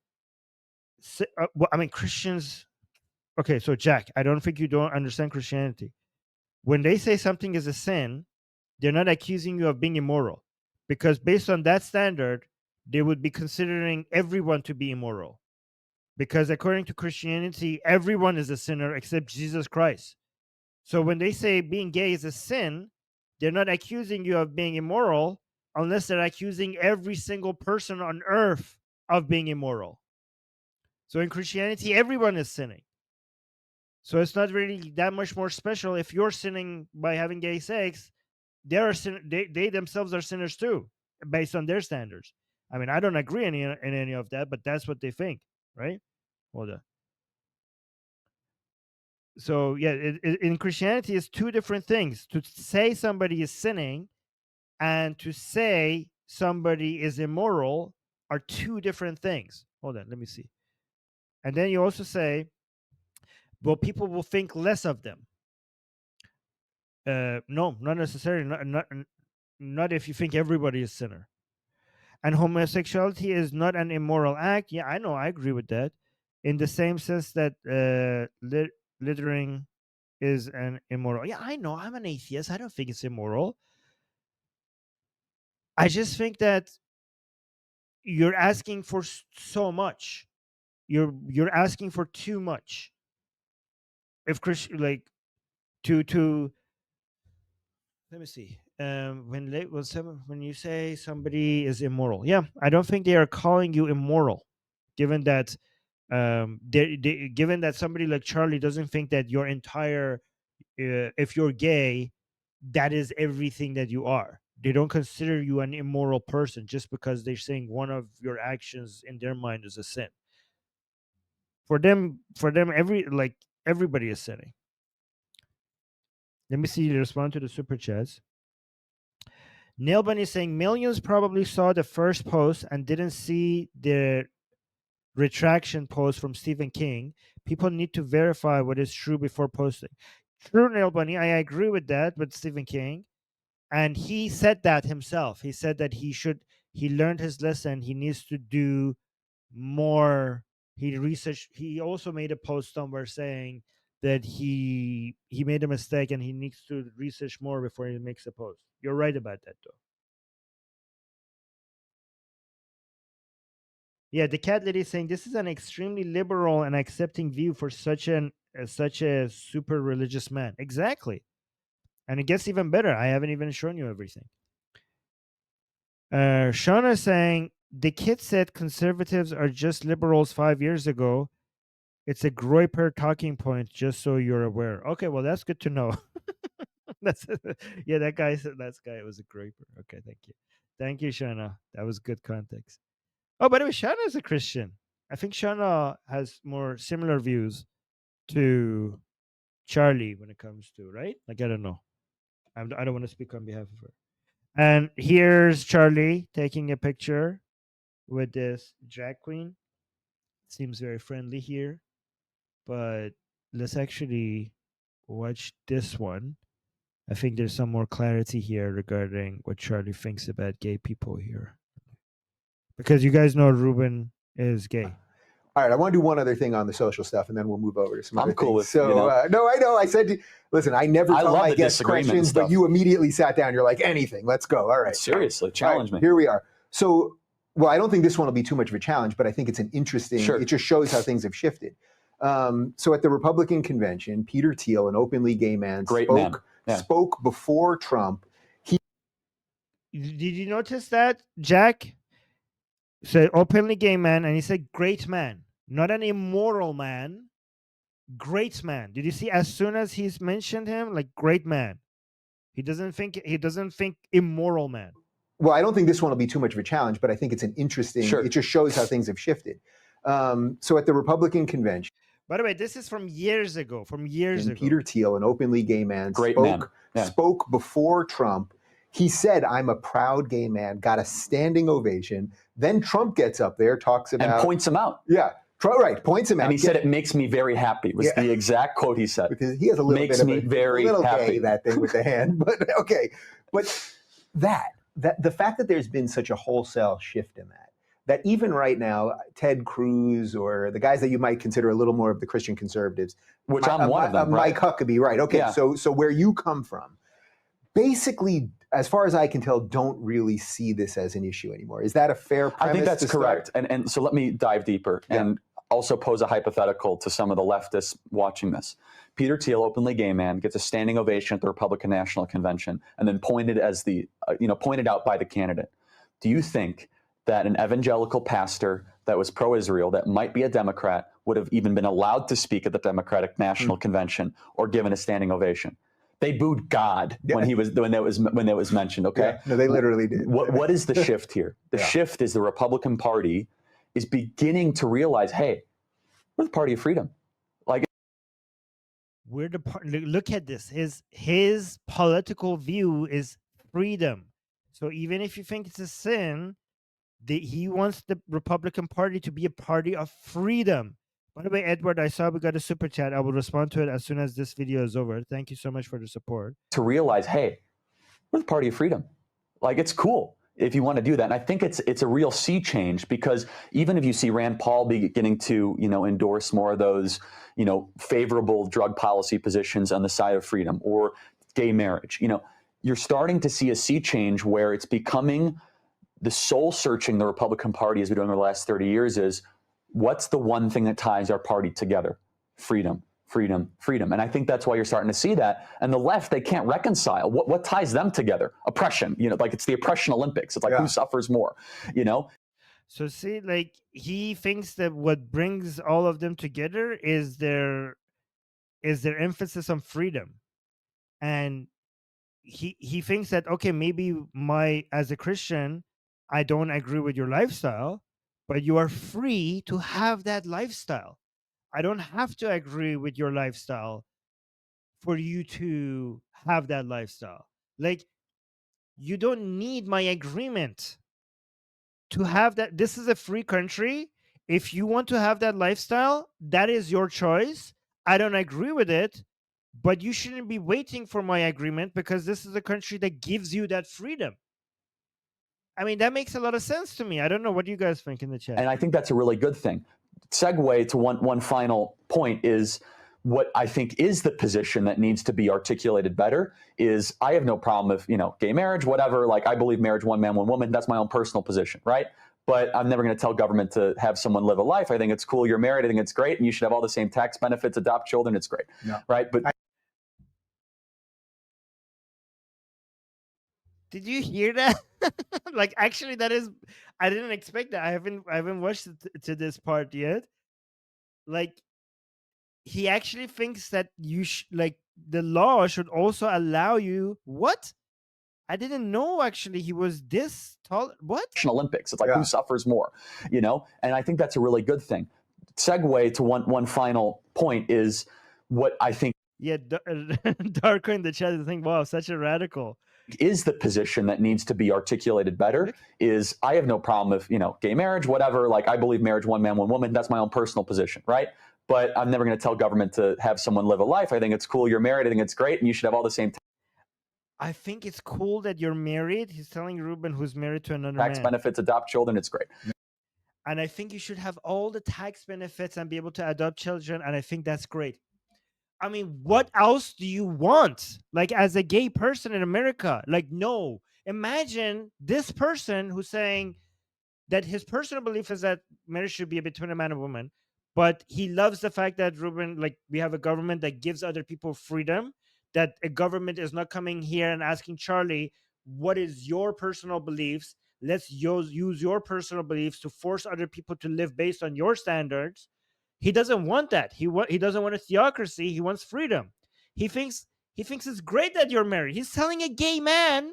Well, I mean Christians. Okay, so Jack, I don't think you don't understand Christianity. When they say something is a sin, they're not accusing you of being immoral, because based on that standard, they would be considering everyone to be immoral. Because according to Christianity, everyone is a sinner except Jesus Christ. So when they say being gay is a sin, they're not accusing you of being immoral unless they're accusing every single person on earth of being immoral. So in Christianity, everyone is sinning. So it's not really that much more special if you're sinning by having gay sex. They themselves are sinners too, based on their standards. I mean, I don't agree in any of that, but that's what they think, right? Hold on. So yeah, in Christianity, it's 2 different things: to say somebody is sinning and to say somebody is immoral are 2 different things. Hold on, let me see. And then you also say, well, people will think less of them. No, not necessarily. Not if you think everybody is sinner. And homosexuality is not an immoral act. Yeah, I know, I agree with that. In the same sense that littering is an immoral. Yeah, I know, I'm an atheist. I don't think it's immoral. I just think that you're asking for so much. You're asking for too much. If Christian, like, to let me see. When you say somebody is immoral, yeah, I don't think they are calling you immoral, given that given that somebody like Charlie doesn't think that your entire if you're gay, that is everything that you are. they don't consider you an immoral person just because they're saying one of your actions in their mind is a sin. For them, everybody is sinning. Let me see you respond to the super chats. Nail Bunny is saying millions probably saw the first post and didn't see the retraction post from Stephen King. People need to verify what is true before posting. True, Nail Bunny. I agree with that with Stephen King. And he said that himself. He said that he learned his lesson. He needs to do more. He also made a post somewhere saying that he made a mistake and he needs to research more before he makes a post. You're right about that though. Yeah, the cat lady is saying this is an extremely liberal and accepting view for such a super religious man. Exactly. And it gets even better. I haven't even shown you everything. Shauna is saying the kid said conservatives are just liberals 5 years ago. It's a Groyper talking point, just so you're aware. Okay, well that's good to know. That's yeah, that guy was a Groyper. Okay, thank you, Shauna. That was good context. Oh, by the way, Shauna is a Christian. I think Shauna has more similar views to Charlie when it comes to right. Like I don't know. I don't want to speak on behalf of her. And here's Charlie taking a picture with this drag queen. Seems very friendly here, but let's actually watch this one. I think there's some more clarity here regarding what Charlie thinks about gay people here. Because you guys know Ruben is gay. All right, I want to do one other thing on the social stuff, and then we'll move over to some other I'm cool things. with, So, you know. no, I know. I said, listen, I never I tell love my the guests disagreement and questions, but stuff. you immediately sat down. You're like, anything, let's go. All right. Seriously, All challenge right, me. here we are. So, well, I don't think this one will be too much of a challenge, but I think it's an interesting, Sure. it just shows how things have shifted. So at the Republican convention, Peter Thiel, an openly gay man, Great man. Yeah. spoke before Trump. Did you notice that, Jack? So openly gay man, and he said great man, not an immoral man. Great man. Did you see? As soon as he's mentioned him, like great man, he doesn't think immoral man. Well, I don't think this one will be too much of a challenge, but I think it's an interesting, Sure. it just shows how things have shifted. So at the Republican convention, By the way, this is from years ago. Peter Thiel, an openly gay man, Great man. Yeah. spoke before Trump. He said, I'm a proud gay man, got a standing ovation. Then Trump gets up there, talks about... And points him out. Yeah, right, points him out. And he said, it makes me very happy, was the exact quote he said. Because he has a little Makes bit of me very little happy. gay, that thing with the hand. But okay, but that the fact that there's been such a wholesale shift in that even right now, Ted Cruz or the guys that you might consider a little more of the Christian conservatives, Which I'm one of them, right? Mike Huckabee, right? Okay, Yeah. so where you come from, basically, as far as I can tell, don't really see this as an issue anymore. Is that a fair premise? I think that's to start? correct. And so let me dive deeper and also pose a hypothetical to some of the leftists watching this. Peter Thiel, openly gay man, gets a standing ovation at the Republican National Convention, and then pointed out by the candidate. Do you think that an evangelical pastor that was pro-Israel, that might be a Democrat, would have even been allowed to speak at the Democratic National Convention or given a standing ovation? They booed God when that was mentioned. Okay, Yeah. No, they literally did. What is the shift here? The shift is the Republican Party is beginning to realize, hey, we're the party of freedom. Like, look at this. His political view is freedom. So even if you think it's a sin, he wants the Republican Party to be a party of freedom. By the way, Edward, I saw we got a super chat. I will respond to it as soon as this video is over. Thank you so much for the support. To realize, hey, we're the party of freedom. Like, it's cool if you want to do that. And I think it's a real sea change, because even if you see Rand Paul beginning to, endorse more of those, favorable drug policy positions on the side of freedom or gay marriage, you're starting to see a sea change where it's becoming the soul searching the Republican Party has been doing over the last 30 years is, what's the one thing that ties our party together? Freedom, freedom, freedom. And I think that's why you're starting to see that. And the left, they can't reconcile. What ties them together? Oppression. Like it's the oppression Olympics. It's like who suffers more, So see, like he thinks that what brings all of them together is their emphasis on freedom. And he thinks that, okay, maybe as a Christian, I don't agree with your lifestyle, but you are free to have that lifestyle. I don't have to agree with your lifestyle for you to have that lifestyle. Like, you don't need my agreement to have that. This is a free country. If you want to have that lifestyle, that is your choice. I don't agree with it, but you shouldn't be waiting for my agreement, because this is a country that gives you that freedom. I mean, that makes a lot of sense to me. I don't know what you guys think in the chat. And I think that's a really good thing. Segue to one final point is what I think is the position that needs to be articulated better is I have no problem if, gay marriage, whatever, like I believe marriage, one man, one woman, that's my own personal position, right? But I'm never going to tell government to have someone live a life. I think it's cool. You're married. I think it's great. And you should have all the same tax benefits, adopt children. It's great. Yeah. Right. But did you hear that? Like, actually, that is, I didn't expect that. I haven't watched it to this part yet. Like, he actually thinks that like, the law should also allow you. What? I didn't know, actually, he was this tall. What? Olympics. It's like, who suffers more, And I think that's a really good thing. Segue to one final point is what I think. Yeah, Darko in the chat is saying, wow, such a radical. Is the position that needs to be articulated better is I have no problem if, gay marriage, whatever, like I believe marriage, one man, one woman, that's my own personal position, right? But I'm never going to tell government to have someone live a life. I think it's cool. You're married. I think it's great. And you should have all the same I think it's cool that you're married. He's telling Ruben, who's married to another tax man. benefits, adopt children. It's great. And I think you should have all the tax benefits and be able to adopt children. And I think that's great. I mean, what else do you want? Like, as a gay person in America, like, no. Imagine this person who's saying that his personal belief is that marriage should be between a man and woman, but he loves the fact that, Ruben, like, we have a government that gives other people freedom, that a government is not coming here and asking Charlie, what is your personal beliefs? Let's use your personal beliefs to force other people to live based on your standards. He doesn't want that. He doesn't want a theocracy. He wants freedom. He thinks it's great that you're married. He's telling a gay man,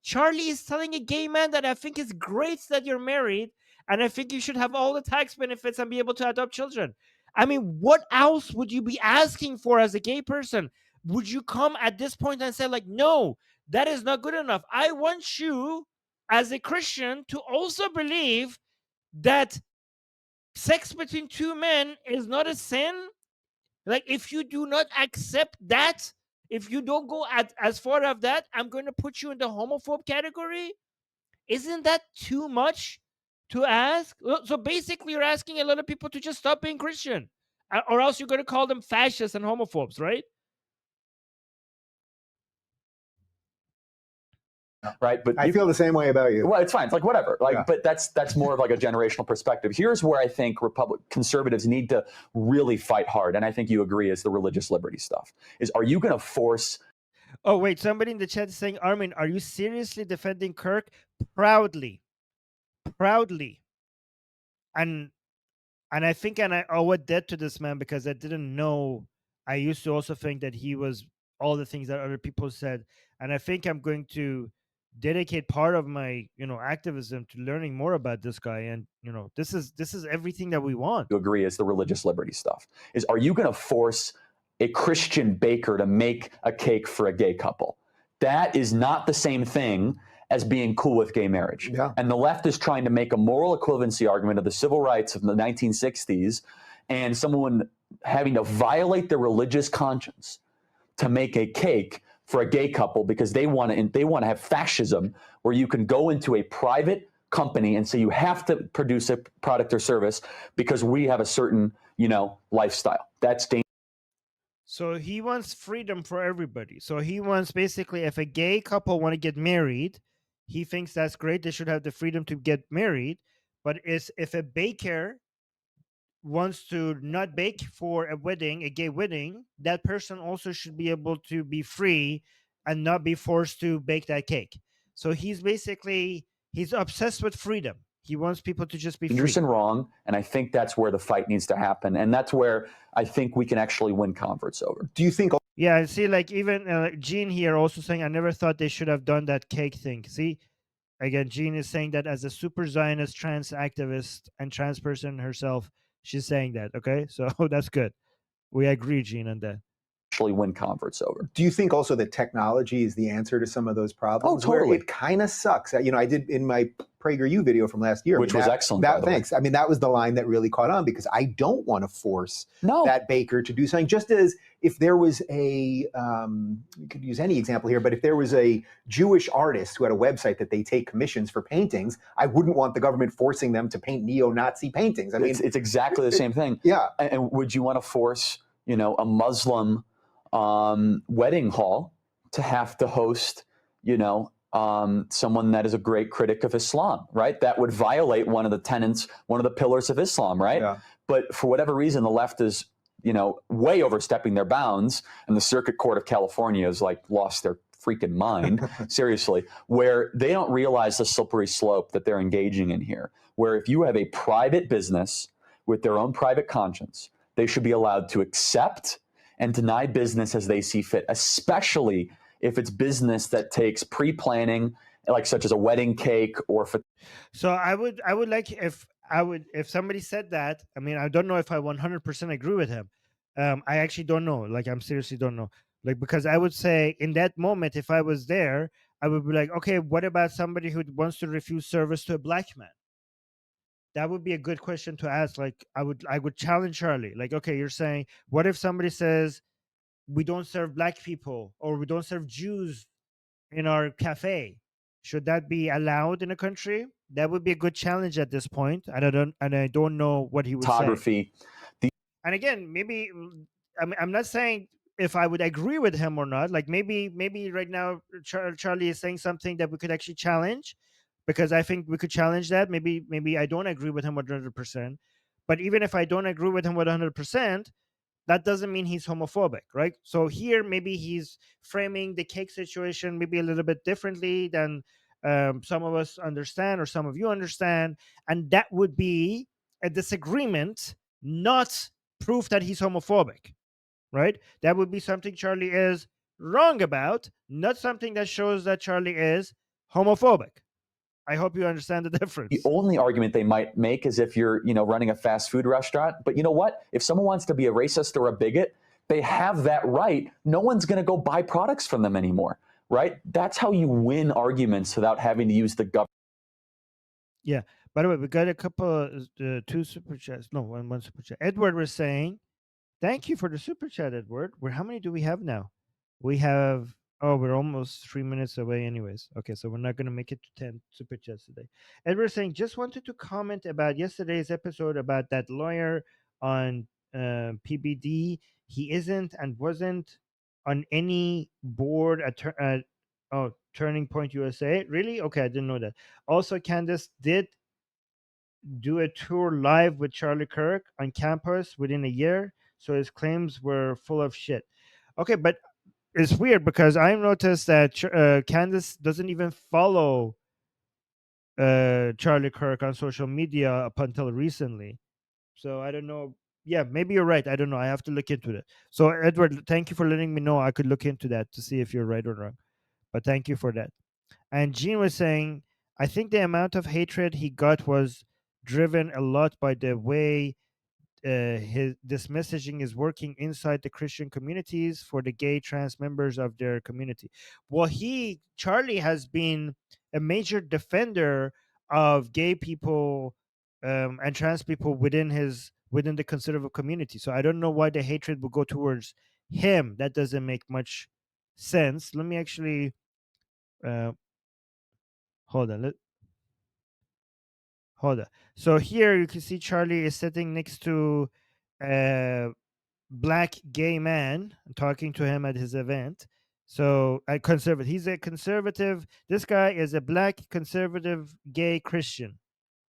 Charlie is telling a gay man, that I think it's great that you're married, and I think you should have all the tax benefits and be able to adopt children. I mean, what else would you be asking for as a gay person? Would you come at this point and say, like, no, that is not good enough? I want you, as a Christian, to also believe that sex between two men is not a sin. Like, if you do not accept that, if you don't go as far as that, I'm going to put you in the homophobe category. Isn't that too much to ask? So basically, you're asking a lot of people to just stop being Christian, or else you're going to call them fascists and homophobes, right? Right. But I feel the same way about you. Well, it's fine. It's like, whatever. Like, but that's more of like a generational perspective. Here's where I think conservatives need to really fight hard. And I think you agree is the religious liberty stuff is, are you going to force? Oh, wait, somebody in the chat is saying, Armin, are you seriously defending Kirk? Proudly. And I think, and I owe a debt to this man, because I didn't know. I used to also think that he was all the things that other people said. And I think I'm going to dedicate part of my, activism to learning more about this guy. And, this is everything that we want. You agree is the religious liberty stuff is, are you going to force a Christian baker to make a cake for a gay couple? That is not the same thing as being cool with gay marriage. Yeah. And the left is trying to make a moral equivalency argument of the civil rights of the 1960s and someone having to violate their religious conscience to make a cake for a gay couple because they want to have fascism where you can go into a private company and say you have to produce a product or service because we have a certain, lifestyle. That's dangerous. So he wants freedom for everybody. So he wants, basically, if a gay couple want to get married, he thinks that's great. They should have the freedom to get married. But if a baker wants to not bake for a gay wedding, that person also should be able to be free and not be forced to bake that cake. So he's obsessed with freedom. He wants people to just be free. Dangerous and wrong, and I think that's where the fight needs to happen, and that's where I think we can actually win converts over. Do you think Yeah, I see. Like even Gene here also saying, I never thought they should have done that cake thing. See, again, Jean is saying that as a super Zionist trans activist and trans person herself, she's saying that. Okay, so that's good. We agree, Jean, on that. Actually win converts over. Do you think also that technology is the answer to some of those problems? Oh, totally. Where it kind of sucks. You know, I did in my PragerU video from last year, which was excellent. By the thanks. way. I mean, that was the line that really caught on because I don't want to force No. that baker to do something. Just as if there was a, you could use any example here, but if there was a Jewish artist who had a website that they take commissions for paintings, I wouldn't want the government forcing them to paint neo-Nazi paintings. I mean, it's exactly the same thing. Yeah. And would you want to force, you know, a Muslim wedding hall to have to host, you know, someone that is a great critic of Islam, right? That would violate one of the tenets, one of the pillars of Islam, right? Yeah. But for whatever reason, the left is, you know, way overstepping their bounds, and the Circuit Court of California has like lost their freaking mind, seriously, where they don't realize the slippery slope that they're engaging in here, where if you have a private business with their own private conscience, they should be allowed to accept and deny business as they see fit, especially if it's business that takes pre-planning, like such as a wedding cake or. So I would like if somebody said that. I mean, I don't know if I 100% agree with him. I actually don't know. Like, I'm seriously don't know. Like, because I would say in that moment, if I was there, I would be like, okay, what about somebody who wants to refuse service to a black man? That would be a good question to ask. Like, I would challenge Charlie. Like, okay, you're saying, what if somebody says we don't serve black people or we don't serve Jews in our cafe? Should that be allowed in a country? That would be a good challenge at this point. And I don't know what he would say. Photography. And again, maybe I'm not saying if I would agree with him or not. Like maybe right now Charlie is saying something that we could actually challenge, because I think we could challenge that. Maybe I don't agree with him 100%, but even if I don't agree with him 100%, that doesn't mean he's homophobic, right? So here maybe he's framing the cake situation maybe a little bit differently than some of us understand or some of you understand, and that would be a disagreement, not proof that he's homophobic, right? That would be something Charlie is wrong about, not something that shows that Charlie is homophobic. I hope you understand the difference. The only argument they might make is if you're, you know, running a fast food restaurant. But you know what? If someone wants to be a racist or a bigot, they have that right. No one's going to go buy products from them anymore, right? That's how you win arguments without having to use the government. Yeah. By the way, we got a couple, two super chats. No, one super chat. Edward was saying, thank you for the super chat, Edward. How many do we have now? We have, we're almost 3 minutes away anyways. Okay, so we're not going to make it to 10 super chats today. Edward saying, just wanted to comment about yesterday's episode about that lawyer on PBD. He isn't and wasn't on any board at Turning Point USA. Really? Okay, I didn't know that. Also, Candace did do a tour live with Charlie Kirk on campus within a year, so his claims were full of shit. Okay, but it's weird because I noticed that Candace doesn't even follow Charlie Kirk on social media up until recently. So I don't know. Yeah, maybe you're right. I don't know. I have to look into it. So Edward, thank you for letting me know. I could look into that to see if you're right or wrong. But thank you for that. And Gene was saying, I think the amount of hatred he got was driven a lot by the way this messaging is working inside the Christian communities for the gay trans members of their community. Well, Charlie has been a major defender of gay people and trans people within the conservative community. So I don't know why the hatred would go towards him. That doesn't make much sense. Let me actually hold on. Hold on. So here you can see Charlie is sitting next to a black gay man talking to him at his event. So a conservative. He's a conservative. This guy is a black conservative gay Christian,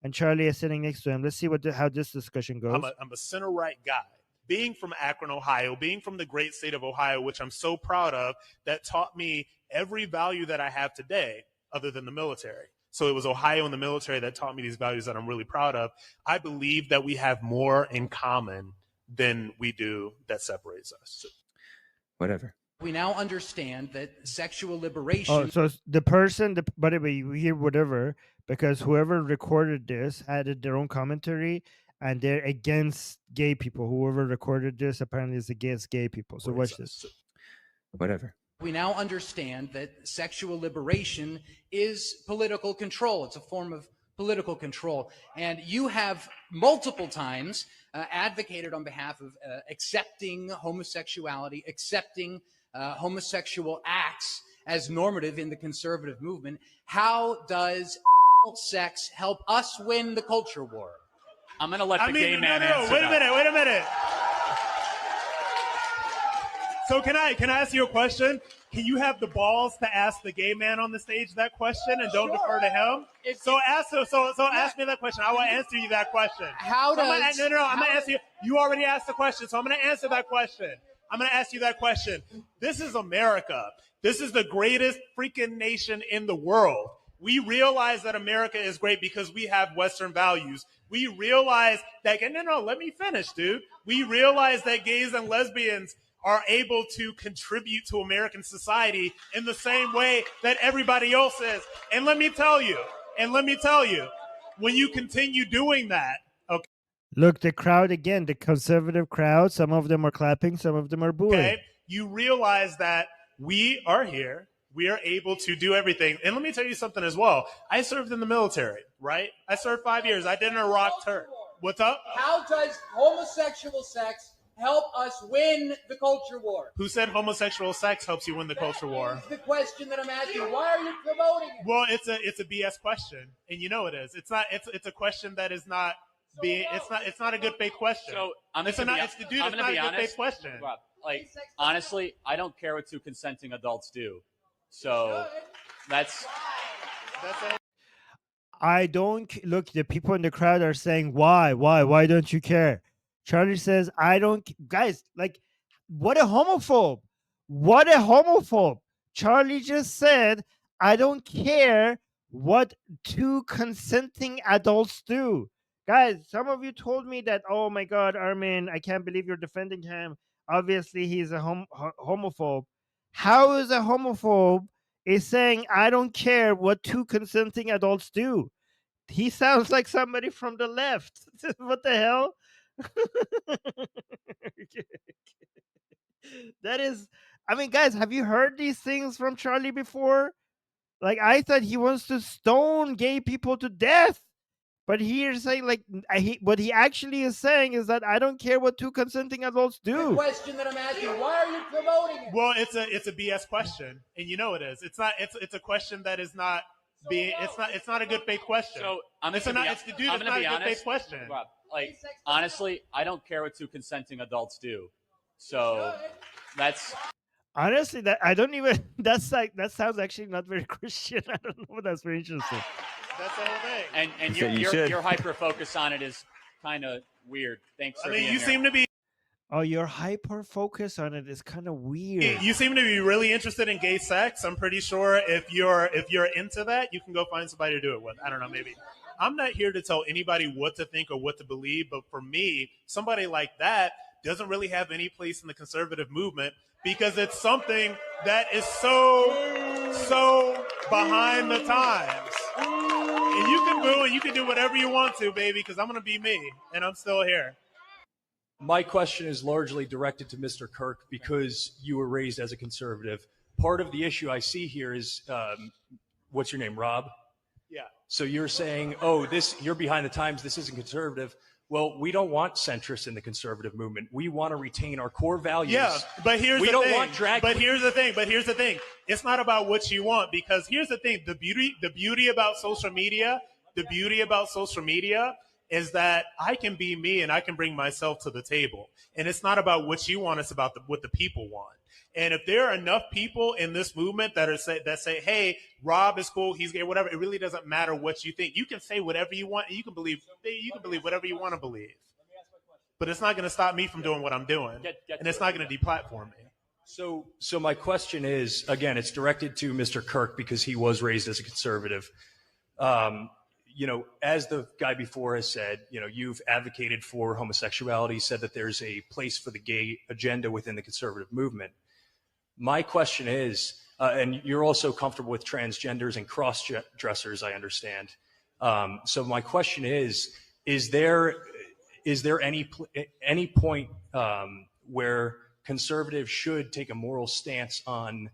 and Charlie is sitting next to him. Let's see how this discussion goes. I'm a center right guy. Being from Akron, Ohio, being from the great state of Ohio, which I'm so proud of, that taught me every value that I have today other than the military. So it was Ohio and the military that taught me these values that I'm really proud of. I believe that we have more in common than we do that separates us. Whatever. We now understand that sexual liberation. Oh, so the person, by the way, you hear whatever, because whoever recorded this added their own commentary, and they're against gay people. Whoever recorded this apparently is against gay people. So watch this. Whatever. We now understand that sexual liberation is political control. It's a form of political control. And you have multiple times advocated on behalf of accepting homosexuality, accepting homosexual acts as normative in the conservative movement. How does sex help us win the culture war? I'm going to let the gay man answer Wait that. a minute. So can I ask you a question? Can you have the balls to ask the gay man on the stage that question and don't defer to him? Ask me that question. I will answer you that question. I'm gonna answer you. You already asked the question, so I'm gonna answer that question. I'm gonna ask you that question. This is America. This is the greatest freaking nation in the world. We realize that America is great because we have Western values. We realize that, let me finish, dude. We realize that gays and lesbians are able to contribute to American society in the same way that everybody else is. And let me tell you, when you continue doing that, okay. Look, the crowd again, the conservative crowd, some of them are clapping, some of them are booing. Okay, you realize that we are here. We are able to do everything. And let me tell you something as well. I served in the military, right? I served 5 years. I did an Iraq tour. What's up? How does homosexual sex help us win the culture war? Who said homosexual sex helps you win the culture war? That's the question that I'm asking. Why are you promoting it? Well, it's a BS question, and you know it is. It's not. It's a question that is not being. It's not a good faith question. So I'm going to be honest. Question. Rob, like honestly, I don't care what two consenting adults do. So that's it. I don't look. The people in the crowd are saying, "Why don't you care?" Charlie says, "I don't." Guys, like, what a homophobe! What a homophobe! Charlie just said, "I don't care what two consenting adults do." Guys, some of you told me that, "Oh my God, Armin, I can't believe you're defending him. Obviously, he's a homophobe." How is a homophobe is saying, "I don't care what two consenting adults do"? He sounds like somebody from the left. What the hell? That is, I mean, guys, have you heard these things from Charlie before? Like, I thought he wants to stone gay people to death, but he's saying, like, what he actually is saying is that I don't care what two consenting adults do. The question that I'm asking, why are you promoting it? Well, it's a BS question, and you know it is. It's not. It's a question that is not being. It's not a good faith question. So I'm going to be honest. Rob, like honestly, I don't care what two consenting adults do. So that's honestly that I don't even. That's like that sounds actually not very Christian. I don't know. That's very interesting. That's the whole thing. And your hyper focus on it is kind of weird. Thanks for being you here. seem to be. Oh, your hyper focus on it is kind of weird. You seem to be really interested in gay sex. I'm pretty sure if you're into that, you can go find somebody to do it with. I don't know, maybe. I'm not here to tell anybody what to think or what to believe, but for me, somebody like that doesn't really have any place in the conservative movement because it's something that is so behind the times. And you can boo and you can do whatever you want to, baby, because I'm going to be me, and I'm still here. My question is largely directed to Mr. Kirk because you were raised as a conservative. Part of the issue I see here is, what's your name, Rob? Yeah. So you're saying, you're behind the times, this isn't conservative. Well, we don't want centrists in the conservative movement. We want to retain our core values. Yeah, but here's the thing. We don't want drag. But here's the thing. It's not about what you want because here's the thing. The beauty about social media is that I can be me and I can bring myself to the table. And it's not about what you want, it's about what the people want. And if there are enough people in this movement that say, hey, Rob is cool, he's gay, whatever, it really doesn't matter what you think. You can say whatever you want, and you can believe whatever you want to believe. But it's not going to stop me from doing what I'm doing. And it's not going to deplatform me. So my question is, again, it's directed to Mr. Kirk because he was raised as a conservative. As the guy before has said, you've advocated for homosexuality, said that there's a place for the gay agenda within the conservative movement. My question is, and you're also comfortable with transgenders and cross-dressers, I understand. So my question is there any point where conservatives should take a moral stance on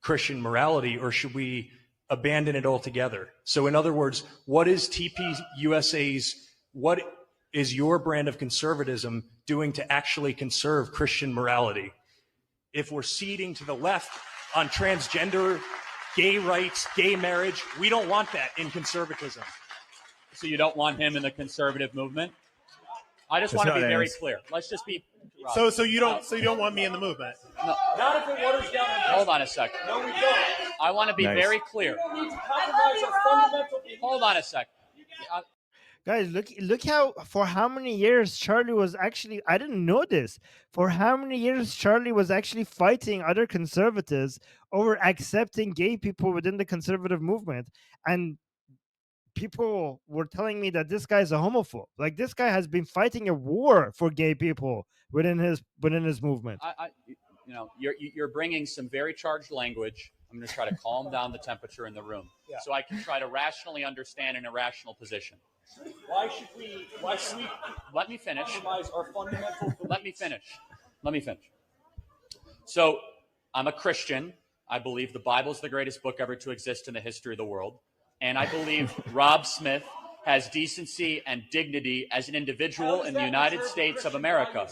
Christian morality, or should we abandon it altogether? So in other words, what is what is your brand of conservatism doing to actually conserve Christian morality? If we're ceding to the left on transgender, gay rights, gay marriage, we don't want that in conservatism. So you don't want him in the conservative movement? I just want to be very clear. Let's just be. So you don't want me in the movement? No. Not if it waters down. Hold on a second. No, we don't. I want to be very clear. We don't need to compromise our fundamental. Hold on a sec. Guys, look how many years Charlie was actually, I didn't know this. For how many years Charlie was actually fighting other conservatives over accepting gay people within the conservative movement. And people were telling me that this guy's a homophobe. Like, this guy has been fighting a war for gay people within his movement. You're bringing some very charged language. I'm going to try to calm down the temperature in the room, so I can try to rationally understand an irrational position. Why should we Let me finish. compromise our fundamental Let me finish. So I'm a Christian. I believe the Bible is the greatest book ever to exist in the history of the world. And I believe Rob Smith has decency and dignity as an individual in the United States of America.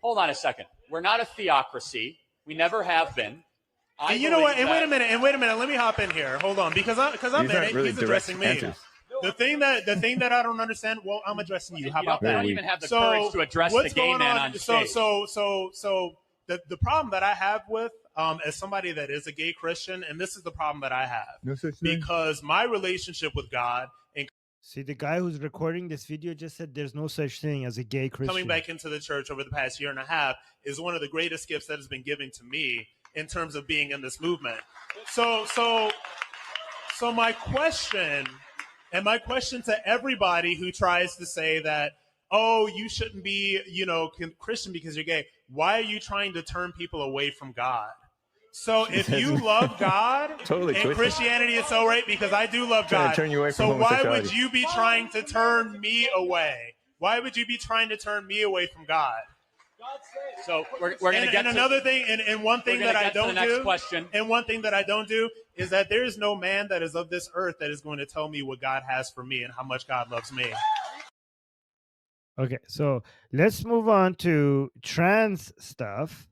Hold on a second. We're not a theocracy. We never have been. And you know what? And wait a minute. Let me hop in here. Hold on, because I'm in it. Really He's addressing me. answers. The thing that I don't understand. Well, I'm addressing you. How about You that? don't even have the courage to address the gay man on stage. So the problem that I have with as somebody that is a gay Christian, and this is the problem that I have, No such thing. because my relationship with God and See, the guy who's recording this video just said there's no such thing as a gay Christian. coming back into the church over the past year and a half is one of the greatest gifts that has been given to me in terms of being in this movement. So my question to everybody who tries to say that, oh, you shouldn't be, Christian because you're gay. Why are you trying to turn people away from God? So if you love God Totally and twisted. Christianity is so right, because I do love Trying God. to turn you away from So why would homosexuality. you be trying to turn me away? Why would you be trying to turn me away from God? So we're going to get And another thing, and one thing we're that gonna I get to the don't next do, question. and one thing that I don't do is that there is no man that is of this earth that is going to tell me what God has for me and how much God loves me. Okay, so let's move on to trans stuff,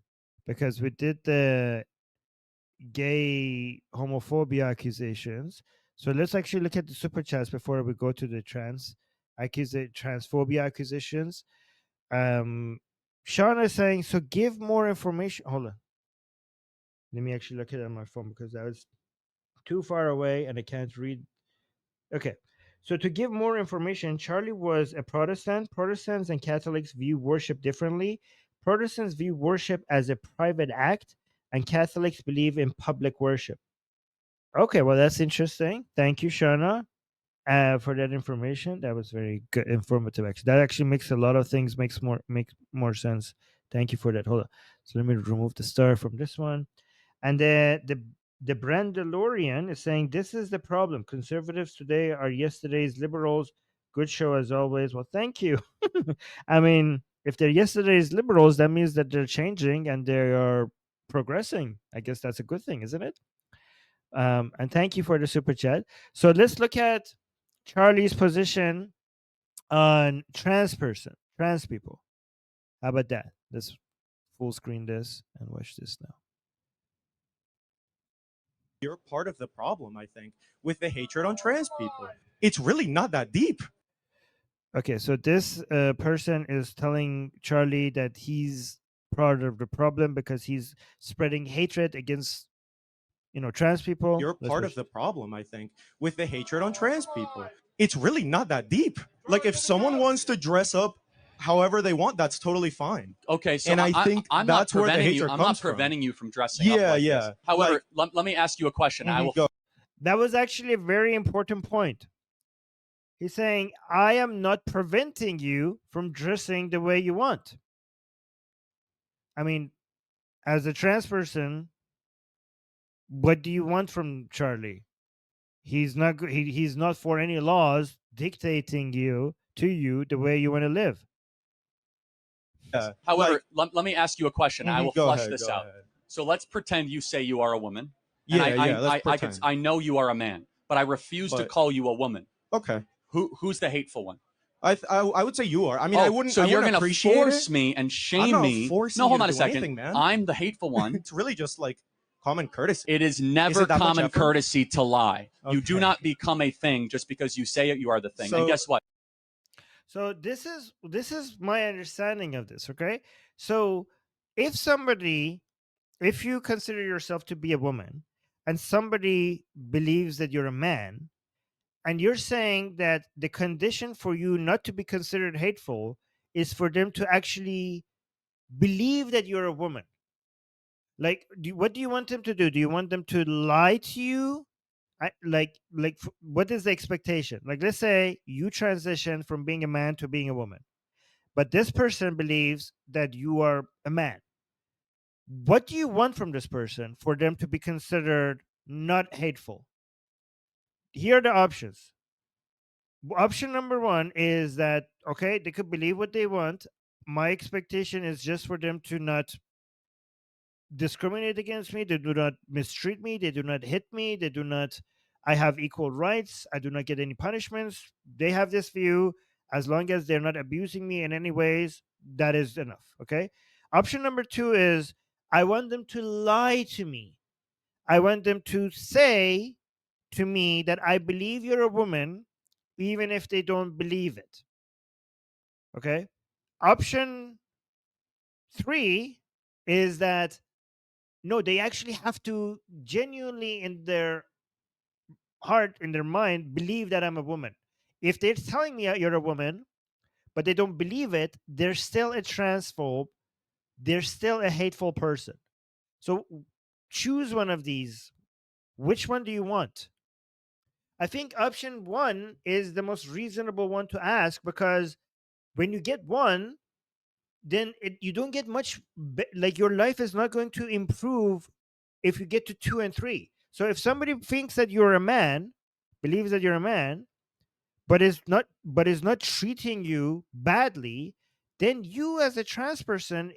because we did the gay homophobia accusations. So let's actually look at the super chats before we go to the transphobia accusations. Sean is saying, so give more information. Hold on. Let me actually look at it on my phone, because that was too far away and I can't read. Okay. So to give more information, Charlie was a Protestant. Protestants and Catholics view worship differently. Protestants view worship as a private act, and Catholics believe in public worship. Okay, well, that's interesting. Thank you, Shana, for that information. That was very good, informative. Actually, that actually makes a lot of things make more sense. Thank you for that. Hold on. So let me remove the star from this one, and the Brandalorian is saying this is the problem. Conservatives today are yesterday's liberals. Good show as always. Well, thank you. I mean, if they're yesterday's liberals, that means that they're changing and they are progressing. I guess that's a good thing, isn't it? And thank you for the super chat. So let's look at Charlie's position on trans people. How about that? Let's full screen this and watch this now. You're part of the problem, I think, with the hatred on trans people. It's really not that deep. Okay, so this person is telling Charlie that he's part of the problem because he's spreading hatred against, trans people. You're Let's part watch of the problem, I think, with the hatred on trans people. It's really not that deep. Like, if someone wants to dress up however they want, that's totally fine. Okay, so and I think I'm that's not where the preventing hatred you. I'm comes not preventing you from dressing up Yeah, like yeah. this. However, Like- let me ask you a question. I will. Go. That was actually a very important point. He's saying, I am not preventing you from dressing the way you want. I mean, as a trans person, What do you want from Charlie? He's not he's not for any laws dictating to you the way you want to live. However, let me ask you a question. I will Go flush ahead, this go out. ahead. So let's pretend you say you are a woman. And Yeah, yeah, let's pretend. I know you are a man, but I refuse to But- call you a woman. Okay. Who's the hateful one? I would say you are. I mean, I wouldn't. So I you're wouldn't going to appreciate force it. me and I'm shame not me. forcing No, you hold to on a do second. anything, man. I'm the hateful one. It's really just like common courtesy. It is Is never it that much common effort? courtesy to lie. You do Okay. not become a thing just because you say it. You are the thing. And So- guess what? So this is my understanding of this, okay? So if you consider yourself to be a woman and somebody believes that you're a man, and you're saying that the condition for you not to be considered hateful is for them to actually believe that you're a woman. Like, what do you want them to do? Do you want them to lie to you? What is the expectation? Like, let's say you transition from being a man to being a woman, but this person believes that you are a man. What do you want from this person for them to be considered not hateful? Here are the options. Option number one is that, okay, they could believe what they want. My expectation is just for them to not discriminate against me. They do not mistreat me. They do not hit me. They do not. I have equal rights. I do not get any punishments. They have this view. As long as they're not abusing me in any ways, that is enough. Okay. Option number two is I want them to lie to me. I want them to say to me that I believe you're a woman, even if they don't believe it. Okay. Option three is that no, they actually have to genuinely in their heart, in their mind, believe that I'm a woman. If they're telling me you're a woman, but they don't believe it, they're still a transphobe. They're still a hateful person. So choose one of these. Which one do you want? I think option one is the most reasonable one to ask, because when you get one, then you don't get much, like your life is not going to improve if you get to two and three. So if somebody thinks that you're a man, believes that you're a man, but is not treating you badly, then you as a trans person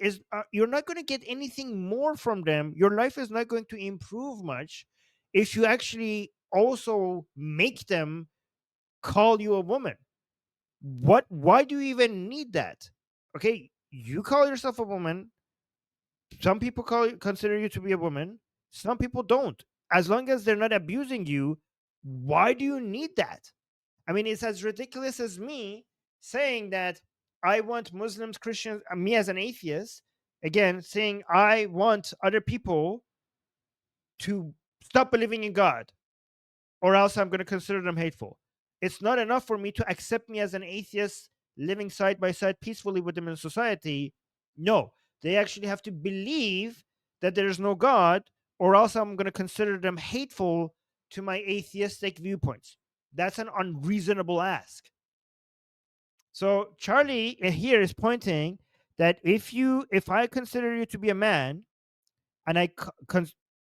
you're not going to get anything more from them. Your life is not going to improve much if you actually also make them call you a woman. Why do you even need that? Okay, you call yourself a woman. Some people consider you to be a woman. Some people don't. As long as they're not abusing you, why do you need that? I mean, it's as ridiculous as me saying that I want Muslims, Christians, me as an atheist, again, saying I want other people to stop believing in God, or else I'm going to consider them hateful. It's not enough for me to accept me as an atheist living side by side peacefully with them in society. No, they actually have to believe that there is no God, or else I'm going to consider them hateful to my atheistic viewpoints. That's an unreasonable ask. So Charlie here is pointing that if I consider you to be a man, and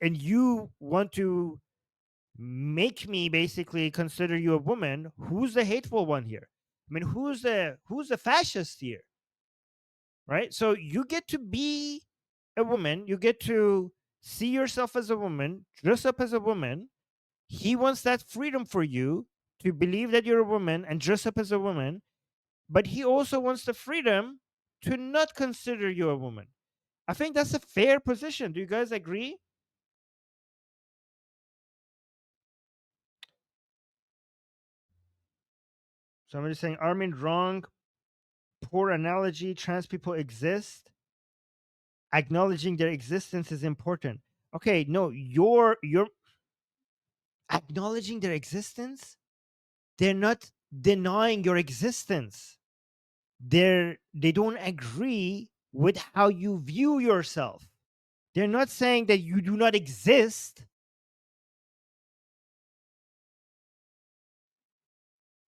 and you want to make me basically consider you a woman, who's the hateful one here? I mean, who's the fascist here? Right? So you get to be a woman, you get to see yourself as a woman, dress up as a woman. He wants that freedom for you to believe that you're a woman and dress up as a woman, but he also wants the freedom to not consider you a woman. I think that's a fair position. Do you guys agree? Somebody's saying, Armin, wrong. Poor analogy. Trans people exist. Acknowledging their existence is important. Okay, no, you're acknowledging their existence. They're not denying your existence. They don't agree with how you view yourself. They're not saying that you do not exist.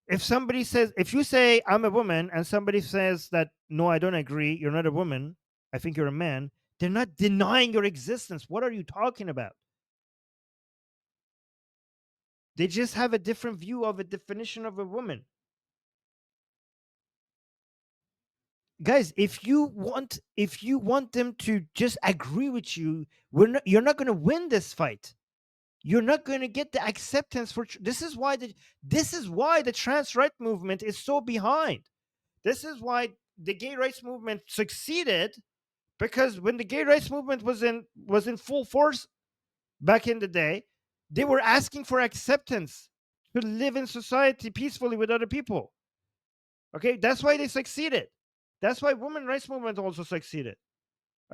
If you say I'm a woman and somebody says that no, I don't agree, you're not a woman, I think you're a man, they're not denying your existence. What are you talking about? They just have a different view of a definition of a woman. Guys, if you want them to just agree with you, you're not going to win this fight. You're not going to get the acceptance for this is why the trans right movement is so behind. This is why the gay rights movement succeeded, because when the gay rights movement was in full force back in the day, they were asking for acceptance to live in society peacefully with other people. Okay, that's why they succeeded. That's why women rights movement also succeeded.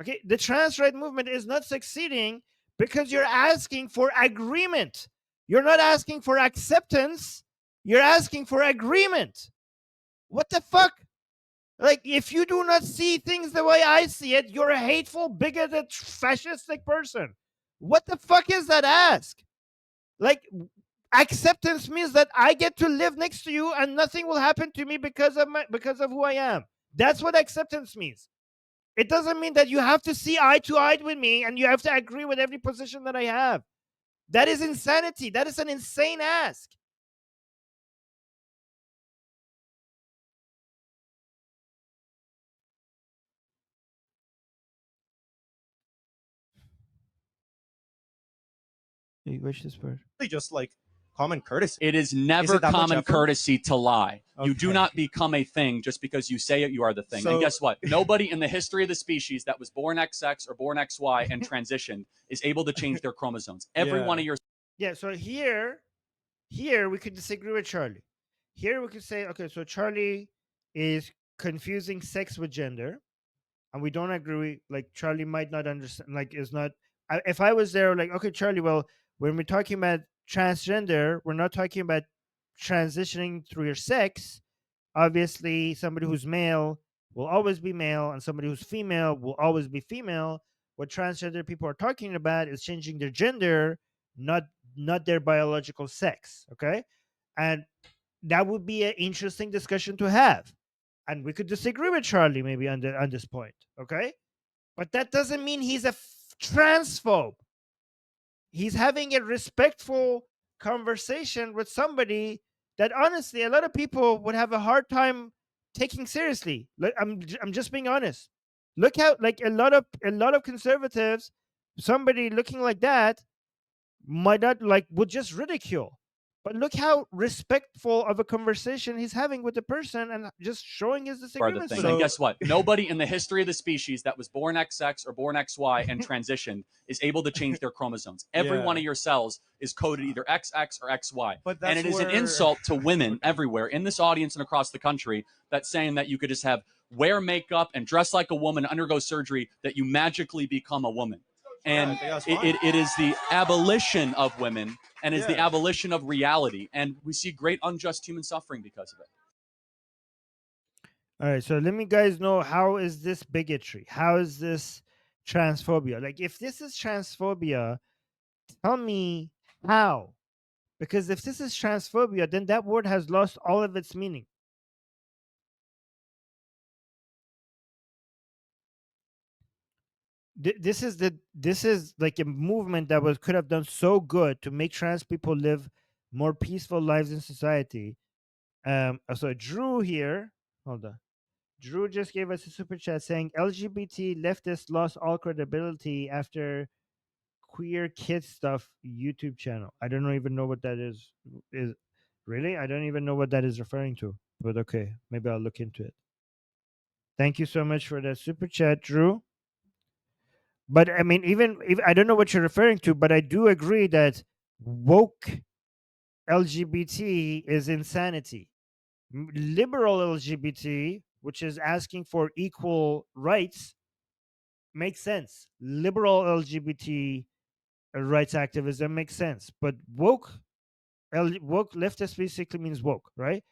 Okay, the trans right movement is not succeeding because you're asking for agreement. You're not asking for acceptance. You're asking for agreement. What the fuck? Like, if you do not see things the way I see it, you're a hateful, bigoted, fascistic person. What the fuck is that ask? Like, acceptance means that I get to live next to you and nothing will happen to me because of who I am. That's what acceptance means. It doesn't mean that you have to see eye to eye with me and you have to agree with every position that I have. That is insanity. That is an insane ask. You wish this word. Just like common courtesy. It is never it that much common effort? courtesy to lie. You do Okay. not become a thing just because you say it, you are the thing. So- and guess what? Nobody in the history of the species that was born XX or born XY and transitioned is able to change their chromosomes. Every Yeah. one of your Yeah, so here we could disagree with Charlie. Here we could say, okay, so Charlie is confusing sex with gender, and we don't agree. Like, Charlie might not understand. Like, is not. If I was there, like, okay, Charlie, well, when we're talking about transgender, we're not talking about transitioning through your sex. Obviously, somebody who's male will always be male, and somebody who's female will always be female. What transgender people are talking about is changing their gender, not their biological sex. Okay, and that would be an interesting discussion to have, and we could disagree with Charlie maybe on this point. Okay, but that doesn't mean he's a transphobe. He's having a respectful conversation with somebody that honestly a lot of people would have a hard time taking seriously. Like, I'm just being honest. Look how, like, a lot of conservatives, somebody looking like that might not, like, would just ridicule. But look how respectful of a conversation he's having with the person and just showing his are the disagreements thing. with and him. guess what? Nobody in the history of the species that was born XX or born XY and transitioned is able to change their chromosomes. Every Yeah. one of your cells is coded either XX or XY. But And that's it is an where- insult to women everywhere in this audience and across the country that's saying that you could just have wear makeup and dress like a woman, undergo surgery, that you magically become a woman. And Yeah, that's it is the abolition of women and is the Yeah. abolition of reality. And we see great unjust human suffering because of it. All right, so let me guys know, how is this bigotry? How is this transphobia? Like, if this is transphobia, tell me how. Because if this is transphobia, then that word has lost all of its meaning. This is like a movement that could have done so good to make trans people live more peaceful lives in society. So Drew here, hold on. Drew just gave us a super chat saying LGBT leftists lost all credibility after queer kid stuff YouTube channel. I don't even know what that is. Is really? I don't even know what that is referring to. But okay, maybe I'll look into it. Thank you so much for that super chat, Drew. But I mean, even if I don't know what you're referring to, but I do agree that woke LGBT is insanity. Liberal LGBT, which is asking for equal rights, makes sense. Liberal LGBT rights activism makes sense. But woke leftist basically means woke, right?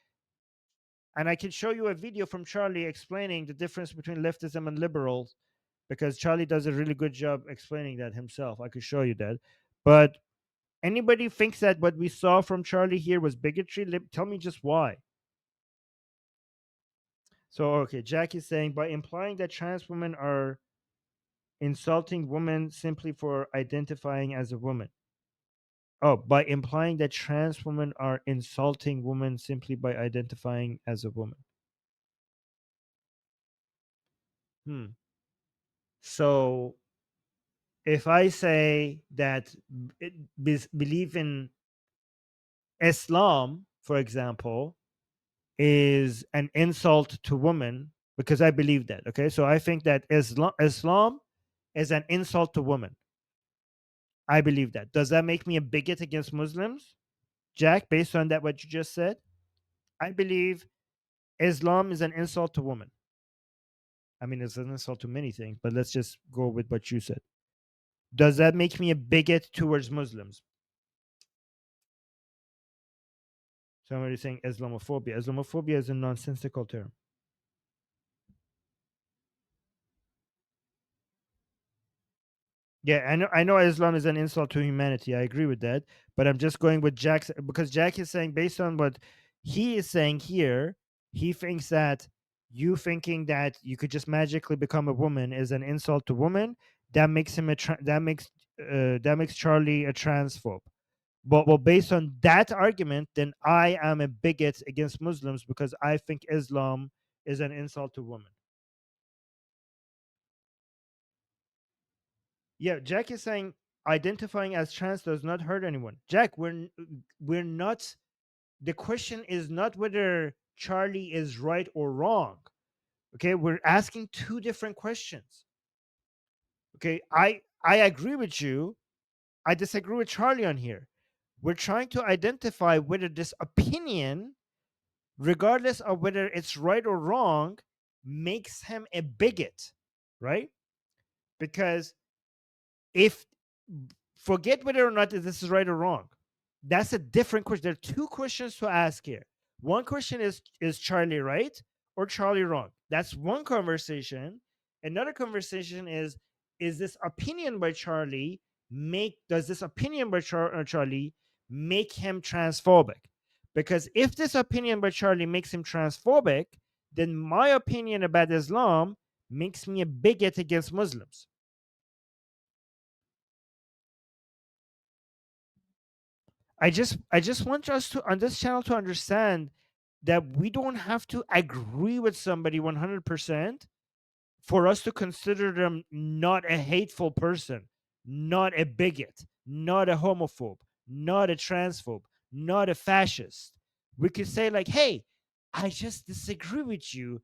And I can show you a video from Charlie explaining the difference between leftism and liberals, because Charlie does a really good job explaining that himself. I could show you that. But anybody thinks that what we saw from Charlie here was bigotry? Tell me just why. So, okay, Jack is saying, by implying that trans women are insulting women simply for identifying as a woman. Oh, by implying that trans women are insulting women simply by identifying as a woman. So if I say that belief in Islam, for example, is an insult to women, because I believe that, okay? So I think that Islam is an insult to women. I believe that. Does that make me a bigot against Muslims? Jack, based on that, what you just said, I believe Islam is an insult to women. I mean, it's an insult to many things, but let's just go with what you said. Does that make me a bigot towards Muslims? Somebody saying Islamophobia. Islamophobia is a nonsensical term. Yeah, I know Islam is an insult to humanity. I agree with that. But I'm just going with Jack's, because Jack is saying, based on what he is saying here, he thinks that you thinking that you could just magically become a woman is an insult to women. That makes him that makes Charlie a transphobe. But well, based on that argument, then I am a bigot against Muslims because I think Islam is an insult to women. Yeah, Jack is saying identifying as trans does not hurt anyone. Jack, we're not. The question is not whether Charlie is right or wrong. Okay, we're asking two different questions. Okay, I agree with you. I disagree with Charlie on here. We're trying to identify whether this opinion, regardless of whether it's right or wrong, makes him a bigot, right? Because if forget whether or not this is right or wrong, that's a different question. There are two questions to ask here. One question is Charlie right or Charlie wrong? That's one conversation. Another conversation is this opinion by Charlie does this opinion by Charlie make him transphobic? Because if this opinion by Charlie makes him transphobic, then my opinion about Islam makes me a bigot against Muslims. I just want us to on this channel to understand that we don't have to agree with somebody 100% for us to consider them not a hateful person, not a bigot, not a homophobe, not a transphobe, not a fascist. We could say like, "Hey, I just disagree with you,"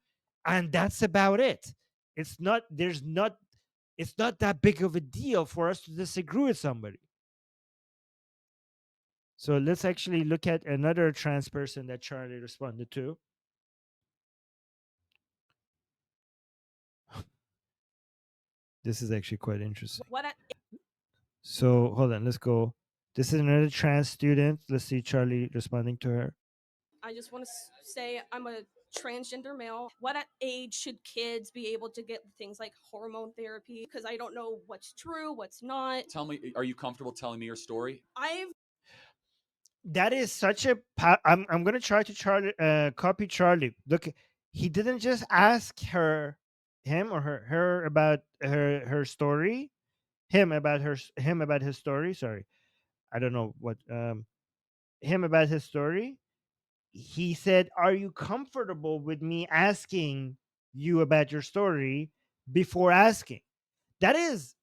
and that's about it. It's not that big of a deal for us to disagree with somebody. So let's actually look at another trans person that Charlie responded to. This is actually quite interesting. So hold on, let's go. This is another trans student. Let's see Charlie responding to her. I just want to say I'm a transgender male. What age should kids be able to get things like hormone therapy? Because I don't know what's true, what's not. Tell me, are you comfortable telling me your story? That is such a. I'm gonna try to copy Charlie. Look, he didn't just ask him or her about her story, him about his story. Sorry, I don't know what him about his story. He said, "Are you comfortable with me asking you about your story before asking?" That is,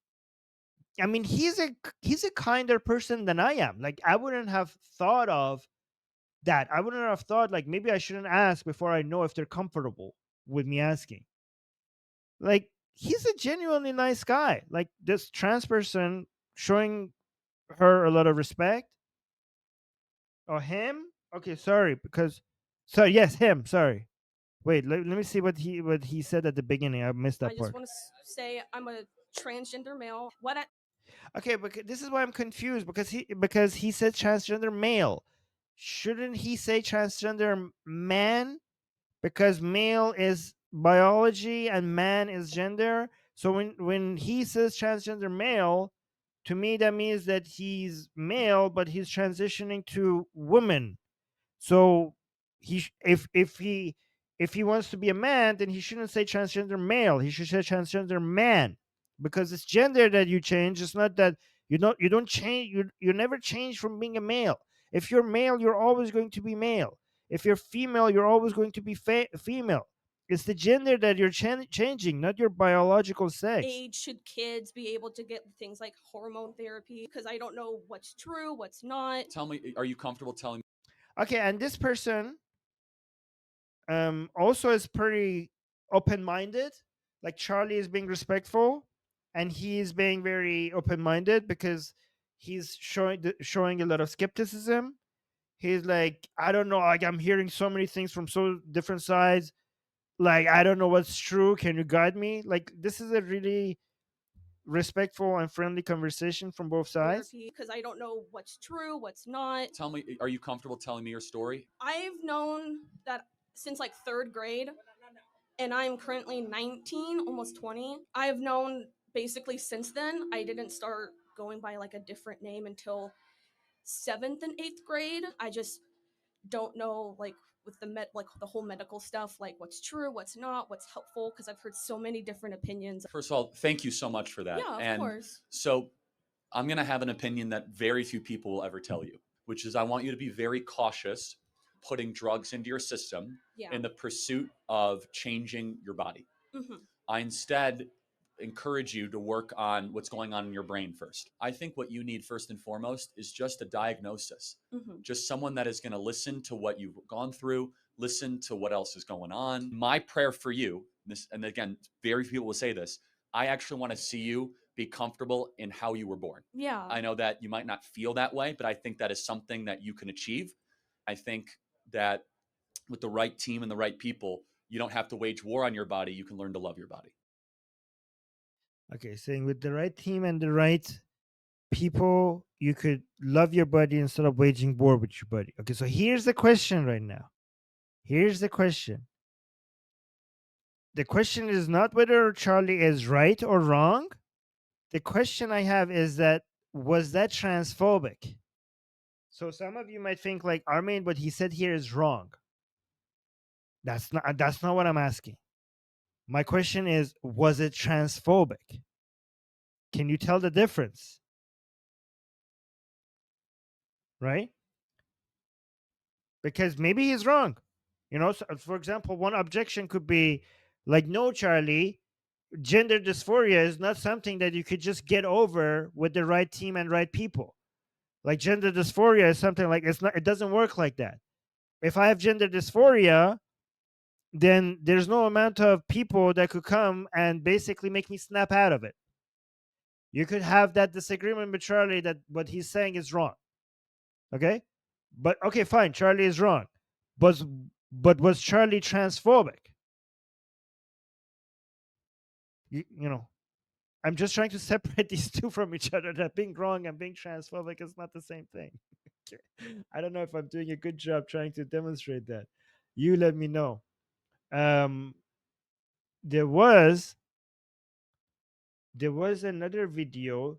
I mean, he's a kinder person than I am. Like, I wouldn't have thought of that. I wouldn't have thought like maybe I shouldn't ask before I know if they're comfortable with me asking. Like, he's a genuinely nice guy. Like, this trans person showing her a lot of respect. Oh, him? Okay, sorry, because yes, him. Sorry. Wait, let me see what he said at the beginning. I missed that I just part. want to say I'm a transgender male. Okay, but this is why I'm confused because he said transgender male. Shouldn't he say transgender man? Because male is biology and man is gender. So when he says transgender male, to me that means that he's male, but he's transitioning to woman. So if he wants to be a man, then he shouldn't say transgender male. He should say transgender man, because it's gender that you change. It's not that You don't change. You never change from being a male. If you're male, you're always going to be male. If you're female, you're always going to be female. It's the gender that you're changing, not your biological sex. Age should kids be able to get things like hormone therapy? Because I don't know what's true, what's not. Tell me, are you comfortable telling me? Okay, and this person also is pretty open-minded. Like Charlie is being respectful, and he is being very open-minded because he's showing a lot of skepticism. He's like, I don't know, like I'm hearing so many things from so different sides. Like I don't know what's true. Can you guide me? Like this is a really respectful and friendly conversation from both sides. Because I don't know what's true, what's not. Tell me, are you comfortable telling me your story? I've known that since like third grade, and I'm currently 19, almost 20. I've known basically since then. I didn't start going by like a different name until 7th and 8th grade. I just don't know like with like the whole medical stuff, like what's true, what's not, what's helpful, because I've heard so many different opinions. First of all, thank you so much for that. Yeah, of and course. So I'm going to have an opinion that very few people will ever tell you, which is I want you to be very cautious putting drugs into your system in the pursuit of changing your body. I instead encourage you to work on what's going on in your brain first. I think what you need first and foremost is just a diagnosis, just someone that is going to listen to what you've gone through, listen to what else is going on. My prayer for you, and again, very few people will say this, I actually want to see you be comfortable in how you were born. Yeah. I know that you might not feel that way, but I think that is something that you can achieve. I think that with the right team and the right people, you don't have to wage war on your body. You can learn to love your body. Okay, saying with the right team and the right people, you could love your body instead of waging war with your body. Okay, so here's the question right now. Here's the question. The question is not whether Charlie is right or wrong. The question I have is that was that transphobic? So some of you might think like Armin, what he said here is wrong. That's not what I'm asking. My question is, was it transphobic? Can you tell the difference? Right? Because maybe he's wrong. You know, so for example, one objection could be like, no, Charlie, gender dysphoria is not something that you could just get over with the right team and right people. Like gender dysphoria is something like it doesn't work like that. If I have gender dysphoria, then there's no amount of people that could come and basically make me snap out of it. You could have that disagreement with Charlie that what he's saying is wrong. Okay? But okay, fine, Charlie is wrong. But was Charlie transphobic? You know, I'm just trying to separate these two from each other. That being wrong and being transphobic is not the same thing. I don't know if I'm doing a good job trying to demonstrate that. You let me know. There was another video.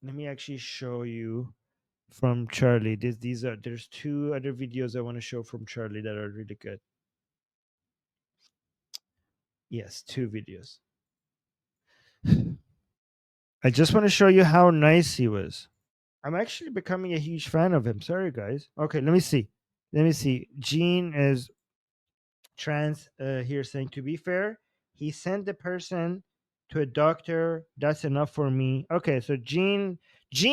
Let me actually show you from Charlie. There's two other videos I want to show from Charlie that are really good. Yes, two videos. I just want to show you how nice he was. I'm actually becoming a huge fan of him. Sorry, guys. Okay, let me see. Gene is trans here saying, to be fair, he sent the person to a doctor. That's enough for me. Okay, so Gene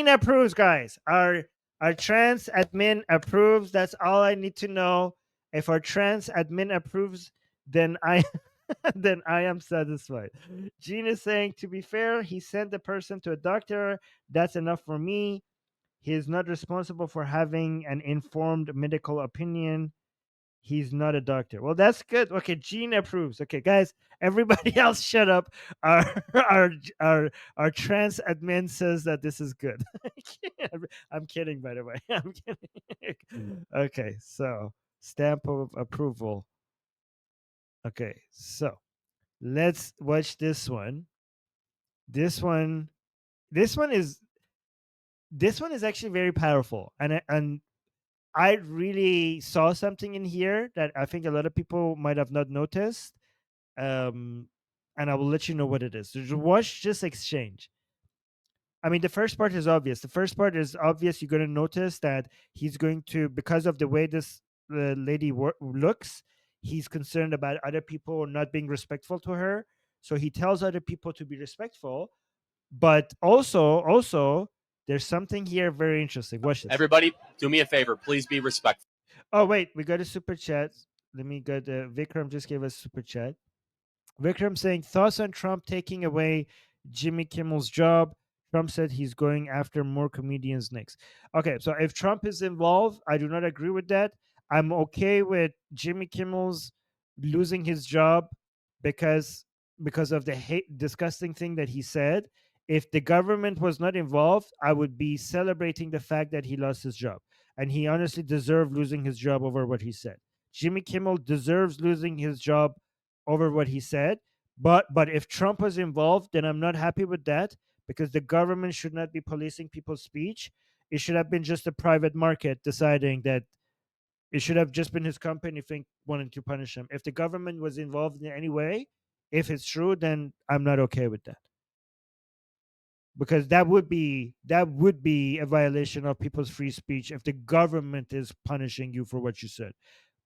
approves, guys. Our trans admin approves. That's all I need to know. If our trans admin approves, then I then I am satisfied. Gene is saying, to be fair, he sent the person to a doctor. That's enough for me. He is not responsible for having an informed medical opinion. He's not a doctor. Well, that's good. Okay, Gene approves. Okay, guys, everybody else shut up. Our our trans admin says that this is good. I'm kidding, by the way. I'm kidding. Okay, so stamp of approval. Okay, so let's watch this one. This one is actually very powerful, and I really saw something in here that I think a lot of people might have not noticed. And I will let you know what it is. So watch this exchange. I mean, the first part is obvious. The first part is obvious. You're going to notice that he's going to, because of the way this lady looks, he's concerned about other people not being respectful to her. So he tells other people to be respectful. But also, there's something here very interesting. Watch this. Everybody, do me a favor. Please be respectful. Oh, wait. We got a super chat. Let me get Vikram just gave us a super chat. Vikram saying, thoughts on Trump taking away Jimmy Kimmel's job? Trump said he's going after more comedians next. Okay, so if Trump is involved, I do not agree with that. I'm okay with Jimmy Kimmel's losing his job because of the disgusting thing that he said. If the government was not involved, I would be celebrating the fact that he lost his job. And he honestly deserved losing his job over what he said. Jimmy Kimmel deserves losing his job over what he said. But if Trump was involved, then I'm not happy with that, because the government should not be policing people's speech. It should have been just a private market deciding that. It should have just been his company wanting to punish him. If the government was involved in any way, if it's true, then I'm not okay with that, because that would be a violation of people's free speech if the government is punishing you for what you said.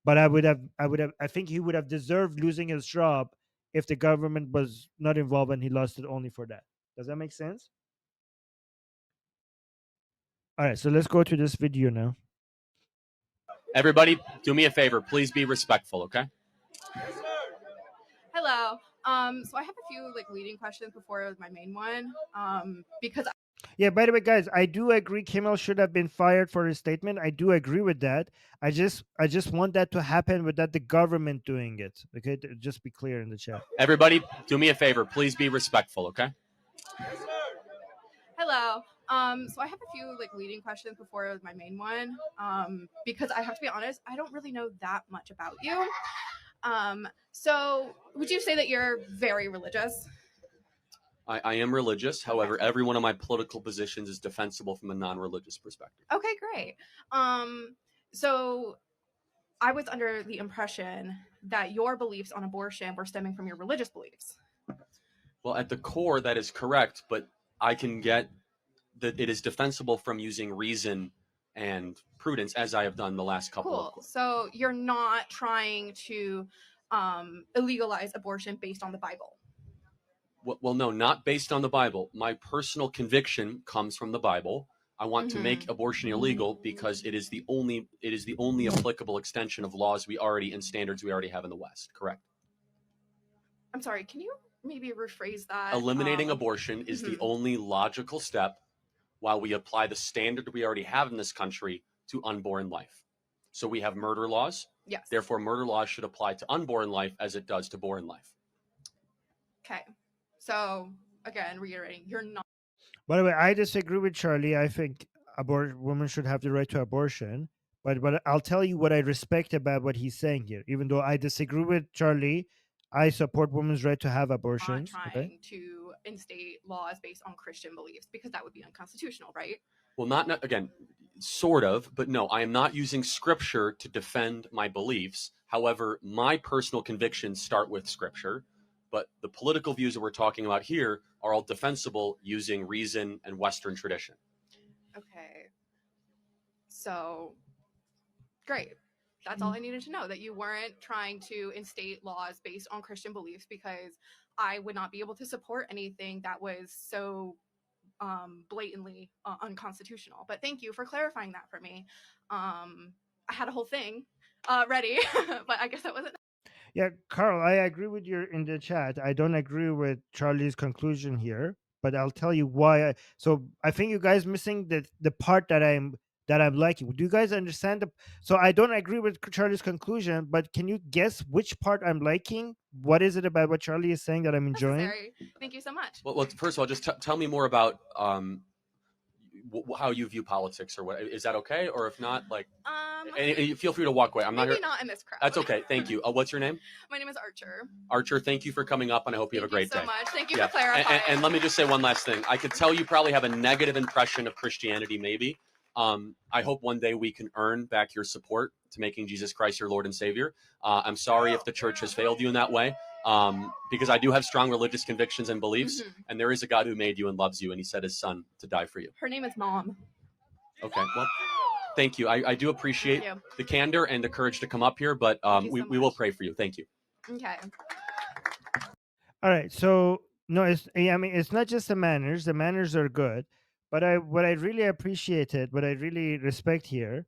But I think he would have deserved losing his job if the government was not involved and he lost it only for that. Does that make sense? All right, so let's go to this video now. Everybody, do me a favor. Please be respectful, okay? Hello. So I have a few leading questions before my main one. Because Yeah, by the way, guys, I do agree Kimmel should have been fired for his statement. I do agree with that. I just want that to happen without the government doing it. Okay, just be clear in the chat. Everybody, do me a favor. Please be respectful, okay? Hello. So I have a few leading questions before my main one. Because I have to be honest, I don't really know that much about you. So would you say that you're very religious? I am religious. However, every one of my political positions is defensible from a non-religious perspective. Okay, great. So I was under the impression that your beliefs on abortion were stemming from your religious beliefs. Well, at the core, that is correct, but I can get that it is defensible from using reason and prudence, as I have done the last couple of Cool. So you're not trying to illegalize abortion based on the Bible. Well, no, not based on the Bible. My personal conviction comes from the Bible. I want to make abortion illegal because it is the only applicable extension of laws we already and standards we already have in the West. Correct. I'm sorry, can you maybe rephrase that? Eliminating abortion is the only logical step while we apply the standard we already have in this country to unborn life. So we have murder laws. Yes. Therefore, murder laws should apply to unborn life as it does to born life. Okay. So again, reiterating, you're not. By the way, I disagree with Charlie. I think women should have the right to abortion. But I'll tell you what I respect about what he's saying here. Even though I disagree with Charlie, I support women's right to have abortions. Not trying to instate laws based on Christian beliefs, because that would be unconstitutional, right? Well, not again, sort of, but no, I am not using scripture to defend my beliefs. However, my personal convictions start with scripture, but the political views that we're talking about here are all defensible using reason and Western tradition. Okay. So, great. That's all I needed to know, that you weren't trying to instate laws based on Christian beliefs, because I would not be able to support anything that was so blatantly unconstitutional. But thank you for clarifying that for me. I had a whole thing ready, but I guess that wasn't. Yeah, Carl, I agree with you in the chat. I don't agree with Charlie's conclusion here, but I'll tell you why. So I think you guys missing the part that I'm liking. Do you guys understand so I don't agree with Charlie's conclusion, but can you guess which part I'm liking? What is it about what Charlie is saying that I'm enjoying? Necessary. Thank you so much. Well, first of all, just tell me more about how you view politics, or what. Is that okay? Or if not, and feel free to walk away. I'm not here. Maybe not in this crowd. That's okay. Thank you. What's your name? My name is Archer. Archer, thank you for coming up, and I hope you have a great day. Thank you so much. Thank you for clarifying. And let me just say one last thing. I could tell you probably have a negative impression of Christianity, maybe. I hope one day we can earn back your support to making Jesus Christ your Lord and Savior. I'm sorry if the church has failed you in that way. because I do have strong religious convictions and beliefs, Mhm. and there is a God who made you and loves you, and He sent His Son to die for you. Her name is Mom. Okay, well, thank you. I do appreciate you. the candor and the courage to come up here, but you we, so we will much. pray for you. Thank you. Okay. All right. So no, I mean it's not just the manners. The manners are good, but what I really appreciated, what I really respect here,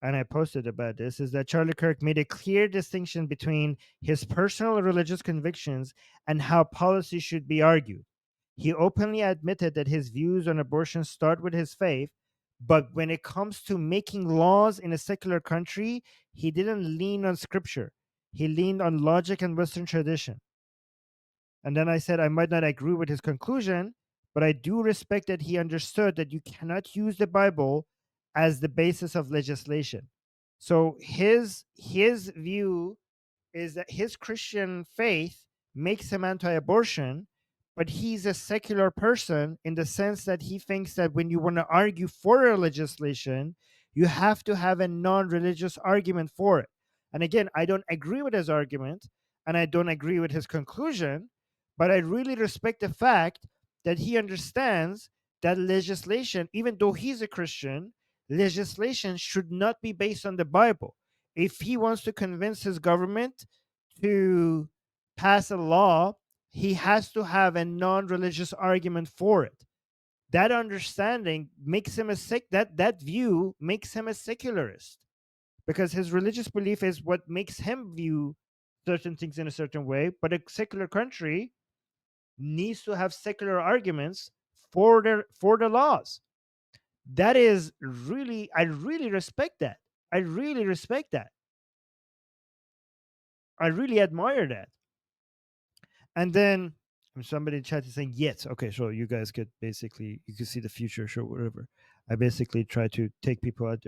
and I posted about this, is that Charlie Kirk made a clear distinction between his personal religious convictions and how policy should be argued. He openly admitted that his views on abortion start with his faith, but when it comes to making laws in a secular country, he didn't lean on scripture. He leaned on logic and Western tradition. And then I said I might not agree with his conclusion, but I do respect that he understood that you cannot use the Bible as the basis of legislation. So his view is that his Christian faith makes him anti-abortion, but he's a secular person in the sense that he thinks that when you want to argue for a legislation, you have to have a non-religious argument for it. And again, I don't agree with his argument and I don't agree with his conclusion, but I really respect the fact that he understands that legislation, even though he's a Christian, legislation should not be based on the Bible. If he wants to convince his government to pass a law, he has to have a non-religious argument for it. That understanding makes him that view makes him a secularist, because his religious belief is what makes him view certain things in a certain way. But a secular country needs to have secular arguments for the laws. That is really, I really respect that. I really respect that. I really admire that. And then somebody in chat is saying yes. Okay, so you guys could basically, you can see the future, sure, whatever. I basically try to take people at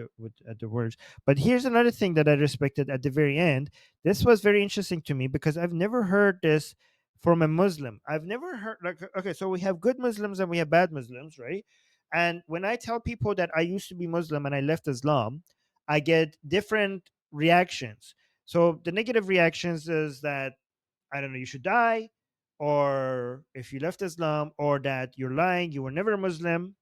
the words. But here's another thing that I respected at the very end. This was very interesting to me because I've never heard this from a Muslim. I've never heard, like, okay, so we have good Muslims and we have bad Muslims, right? And when I tell people that I used to be Muslim and I left Islam, I get different reactions. So the negative reactions is that, I don't know, you should die, or if you left Islam, or that you're lying, you were never a Muslim,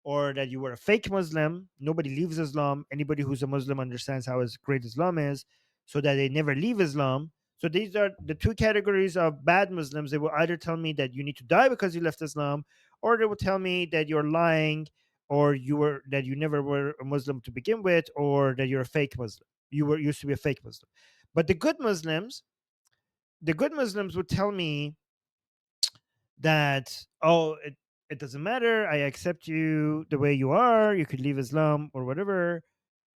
or that you were a fake Muslim. Nobody leaves Islam. Anybody who's a Muslim understands how great Islam is, so that they never leave Islam. So these are the two categories of bad Muslims. They will either tell me that you need to die because you left Islam, or they will tell me that you're lying, or that you never were a Muslim to begin with, or that you're a fake Muslim. You were used to be a fake Muslim. But the good Muslims would tell me that, oh, it doesn't matter. I accept you the way you are. You could leave Islam or whatever.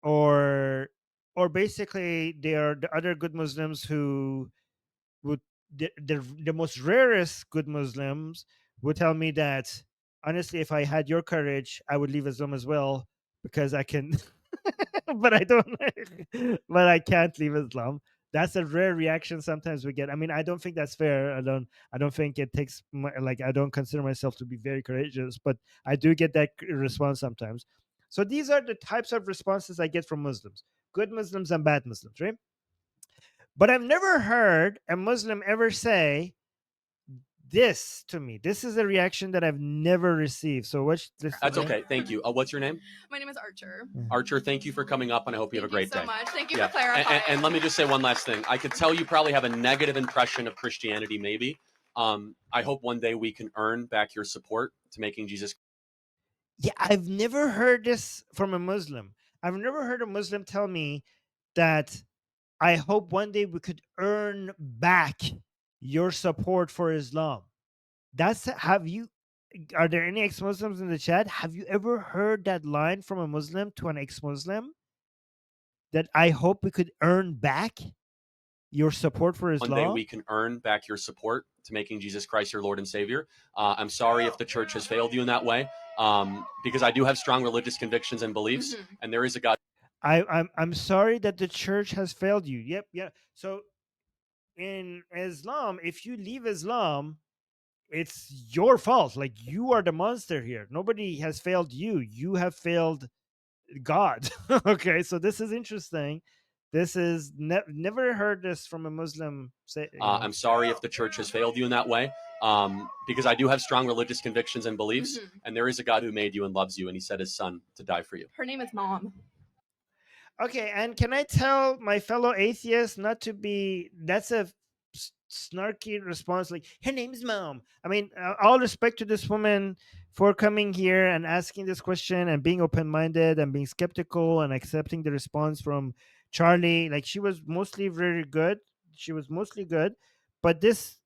Or basically they are the other good Muslims who would, the most rarest good Muslims would tell me that, honestly, if I had your courage, I would leave Islam as well, because I can but I don't but I can't leave Islam. That's a rare reaction sometimes we get. I mean, I don't think that's fair. I don't think it takes like, I don't consider myself to be very courageous, but I do get that response sometimes. So these are the types of responses I get from Muslims. Good Muslims and bad Muslims, right? But I've never heard a Muslim ever say this to me. This is a reaction that I've never received. So what's this? That's okay. Thank you. What's your name? My name is Archer. Archer, thank you for coming up, and I hope you have a great so day. much. Thank you Yeah. for clarifying. And let me just say one last thing. I could tell you probably have a negative impression of Christianity, maybe. I hope one day we can earn back your support to making Jesus. Yeah, I've never heard this from a Muslim. I've never heard a Muslim tell me that I hope one day we could earn back your support for Islam. Are there any ex-Muslims in the chat? Have you ever heard that line from a Muslim to an ex-Muslim? That I hope we could earn back your support for Islam? One day we can earn back your support to making Jesus Christ your Lord and Savior. I'm sorry if the church has failed you in that way, because I do have strong religious convictions and beliefs, and there is a God. I'm sorry that the church has failed you. Yep, yeah. So in Islam, if you leave Islam, it's your fault. Like, you are the monster here. Nobody has failed you. You have failed God. Okay, so this is interesting This is never heard this from a Muslim. Say, I'm sorry if the church has failed you in that way, because I do have strong religious convictions and beliefs, and there is a God who made you and loves you, and he sent his son to die for you. Her name is Mom. Okay, and can I tell my fellow atheists not to be? That's a snarky response. Like, her name's Mom. I mean, all respect to this woman for coming here and asking this question and being open-minded and being skeptical and accepting the response from Charlie. Like, she was mostly very good. She was mostly good, but this,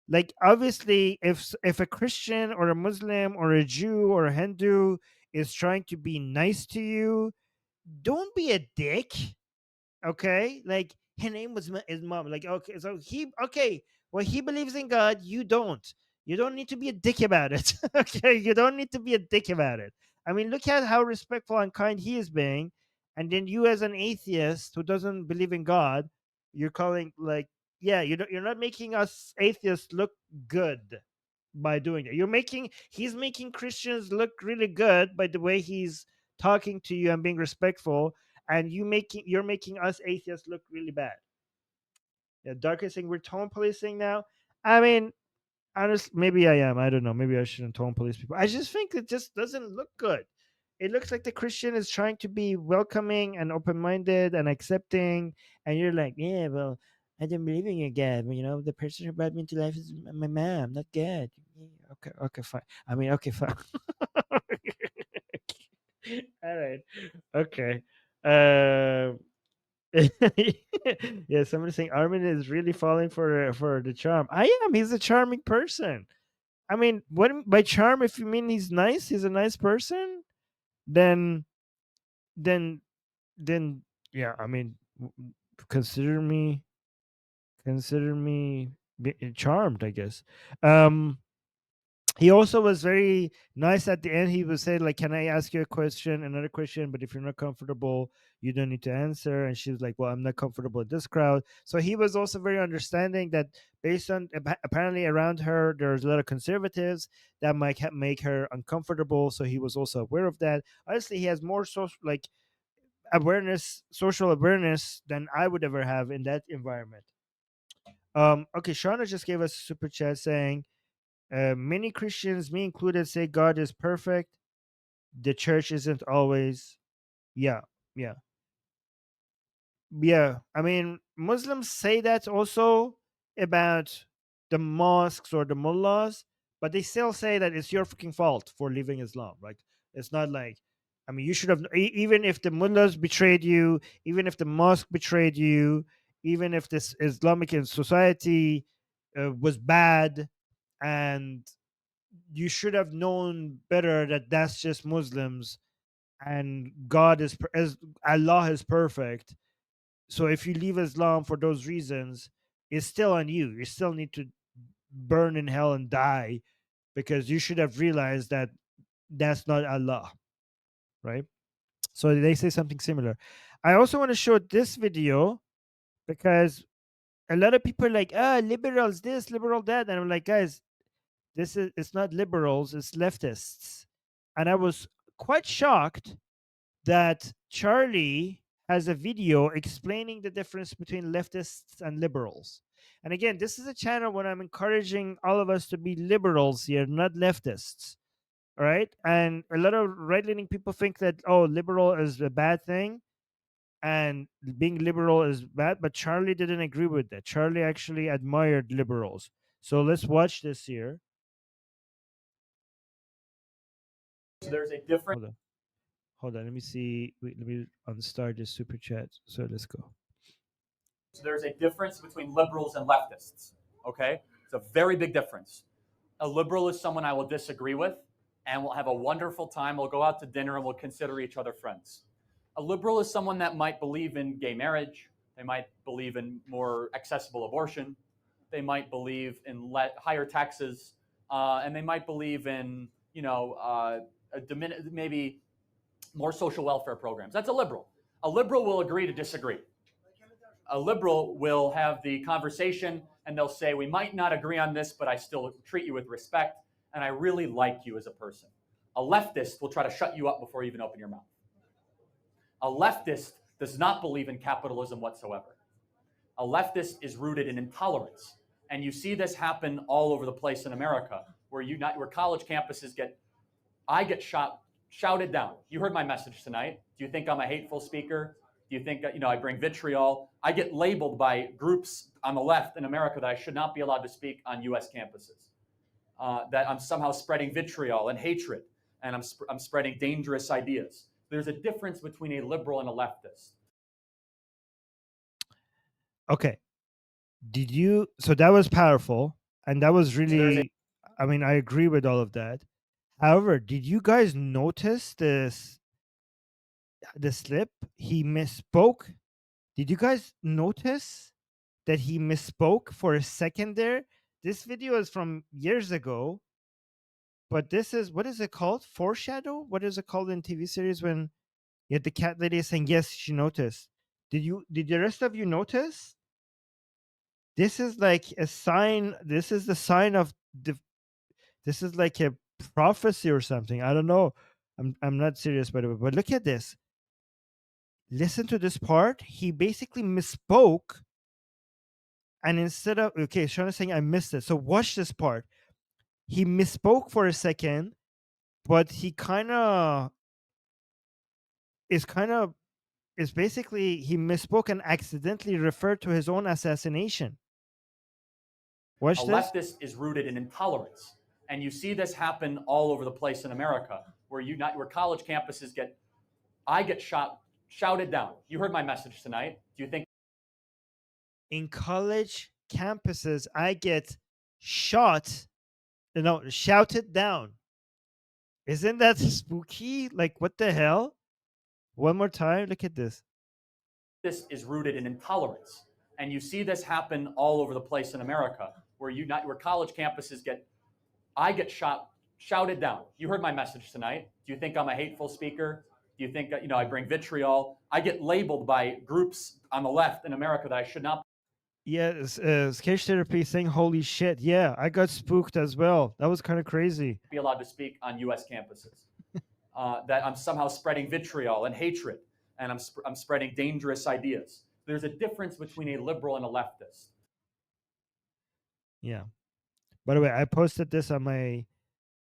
like, obviously, if a Christian or a Muslim or a Jew or a Hindu is trying to be nice to you, don't be a dick. Okay, like, her name was his mom. Like, okay, so he believes in God, you don't. You don't need to be a dick about it. Okay, you don't need to be a dick about it. I mean, look at how respectful and kind he is being, and then you, as an atheist who doesn't believe in God, you're calling, like, yeah, you're not making us atheists look good by doing that. He's making Christians look really good by the way he's talking to you and being respectful, and you're making us atheists look really bad. Yeah, Dark is saying we're tone policing now. I mean, honestly, maybe I am. I don't know. Maybe I shouldn't tone police people. I just think it just doesn't look good. It looks like the Christian is trying to be welcoming and open-minded and accepting, and you're like, yeah, well, I don't believe in your God. But, the person who brought me into life is my mom, not God. Yeah, okay, fine. I mean, okay, fine. All right, okay. Um, yeah, somebody saying Armin is really falling for the charm. I am. He's a charming person. I mean, what by charm? If you mean he's nice, he's a nice person. Then, then, then, yeah. I mean, consider me, charmed. I guess. Um, he also was very nice at the end. He was saying, like, can I ask you a question, another question, but if you're not comfortable, you don't need to answer. And she was like, well, I'm not comfortable with this crowd. So he was also very understanding that, based on apparently around her there's a lot of conservatives that might make her uncomfortable, so he was also aware of that. Honestly, he has more social awareness than I would ever have in that environment. Okay, Shauna just gave us a super chat saying, many Christians, me included, say God is perfect. The church isn't always. Yeah, yeah, yeah. I mean, Muslims say that also about the mosques or the mullahs, but they still say that it's your freaking fault for leaving Islam. Like, it's not like, I mean, you should have, even if the mullahs betrayed you, even if the mosque betrayed you, even if this Islamic society was bad, and you should have known better that that's just Muslims, and God as Allah is perfect. So if you leave Islam for those reasons, it's still on you. You still need to burn in hell and die, because you should have realized that that's not Allah, right? So they say something similar. I also want to show this video because a lot of people are like, liberals this, liberal that, and I'm like, guys, it's not liberals, it's leftists. And I was quite shocked that Charlie has a video explaining the difference between leftists and liberals. And again, this is a channel where I'm encouraging all of us to be liberals here, not leftists. All right. And a lot of right-leaning people think that, oh, liberal is a bad thing and being liberal is bad, but Charlie didn't agree with that. Charlie actually admired liberals. So let's watch this here. So there's a difference. Hold on. Let me see. Wait, let me unstart this super chat. So let's go. So there's a difference between liberals and leftists. Okay, it's a very big difference. A liberal is someone I will disagree with, and we'll have a wonderful time. We'll go out to dinner and we'll consider each other friends. A liberal is someone that might believe in gay marriage. They might believe in more accessible abortion. They might believe in higher taxes, and they might believe in maybe more social welfare programs. That's a liberal. A liberal will agree to disagree. A liberal will have the conversation and they'll say, we might not agree on this, but I still treat you with respect, and I really like you as a person. A leftist will try to shut you up before you even open your mouth. A leftist does not believe in capitalism whatsoever. A leftist is rooted in intolerance. And you see this happen all over the place in America, where college campuses I get shouted down. You heard my message tonight. Do you think I'm a hateful speaker? Do you think I bring vitriol? I get labeled by groups on the left in America that I should not be allowed to speak on U.S. campuses. That I'm somehow spreading vitriol and hatred, and I'm spreading dangerous ideas. There's a difference between a liberal and a leftist. Okay. Did you? So that was powerful, and that was really. I mean, I agree with all of that. However, did you guys notice this? The slip he misspoke. Did you guys notice that he misspoke for a second there? This video is from years ago, but this is what is it called? Foreshadow? What is it called in TV series when you had the cat lady saying yes, she noticed? Did the rest of you notice? This is like a sign. This is the sign of this is like a prophecy or something. I don't know. I'm not serious by the way, but look at this. Listen to this part. He basically misspoke, and instead of Sean is saying I missed it. So watch this part. He misspoke for a second, but he is basically he misspoke and accidentally referred to his own assassination. Watch A this. leftist is rooted in intolerance. And you see this happen all over the place in America, where college campuses I get shouted down. You heard my message tonight. Do you think In college campuses, I get shouted down? Isn't that spooky? Like, what the hell? One more time. Look at this. this is rooted in intolerance? And you see this happen all over the place in America, where college campuses I get shouted down. You heard my message tonight. Do you think I'm a hateful speaker? Do you think I bring vitriol? I get labeled by groups on the left in America that I should not Yeah, sketch therapy saying holy shit. Yeah, I got spooked as well. That was kind of crazy. be allowed to speak on U.S. campuses. That I'm somehow spreading vitriol and hatred, and I'm spreading dangerous ideas. There's a difference between a liberal and a leftist. Yeah. By the way, I posted this on my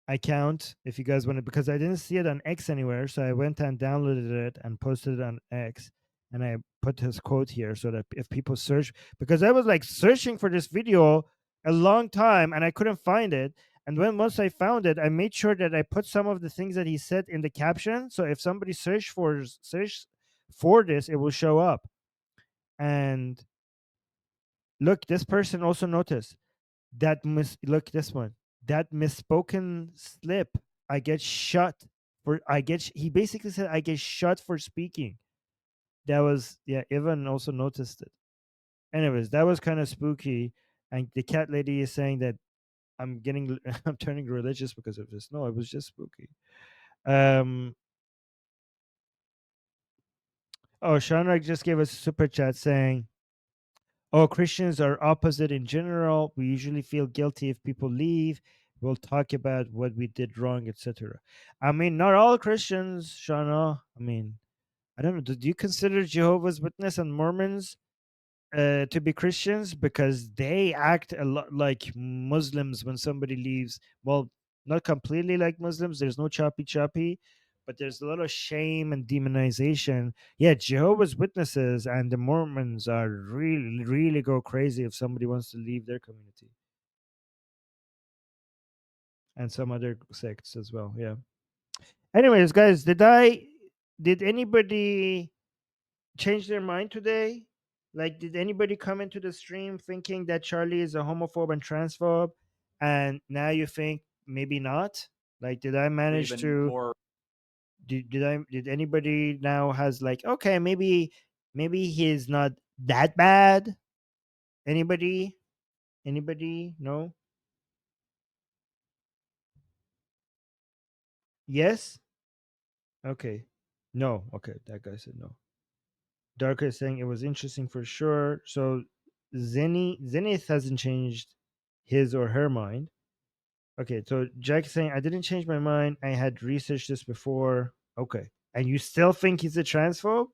account if you guys want to, because I didn't see it on X anywhere. So I went and downloaded it and posted it on X. And I put his quote here so that if people search, because I was like searching for this video a long time and I couldn't find it. And once I found it, I made sure that I put some of the things that he said in the caption. So if somebody search for this, it will show up. And look, this person also noticed that look this one. That misspoken slip. I get shot for he basically said I get shot for speaking. That was Ivan also noticed it. Anyways, that was kind of spooky. And the cat lady is saying that I'm turning religious because of this. No, it was just spooky. Shanrak just gave us a super chat saying, "Oh, Christians are opposite in general. We usually feel guilty if people leave. We'll talk about what we did wrong, etc." I mean, not all Christians, Shana. I mean, I don't know. Do you consider Jehovah's Witness and Mormons to be Christians? Because they act a lot like Muslims when somebody leaves. Well, not completely like Muslims. There's no choppy, but there's a lot of shame and demonization. Yeah, Jehovah's Witnesses and the Mormons are really, really go crazy if somebody wants to leave their community. And some other sects as well. Yeah. Anyways, guys, did anybody change their mind today? Like, did anybody come into the stream thinking that Charlie is a homophobe and transphobe, and now you think maybe not? Like, did I manage even to? more Did anybody now has like, okay, maybe he's not that bad? Anybody? No. Yes. Okay. No. Okay, that guy said no. Darker is saying it was interesting for sure. So Zenith hasn't changed his or her mind. Okay, so Jack is saying I didn't change my mind. I had researched this before. Okay. And you still think he's a transphobe?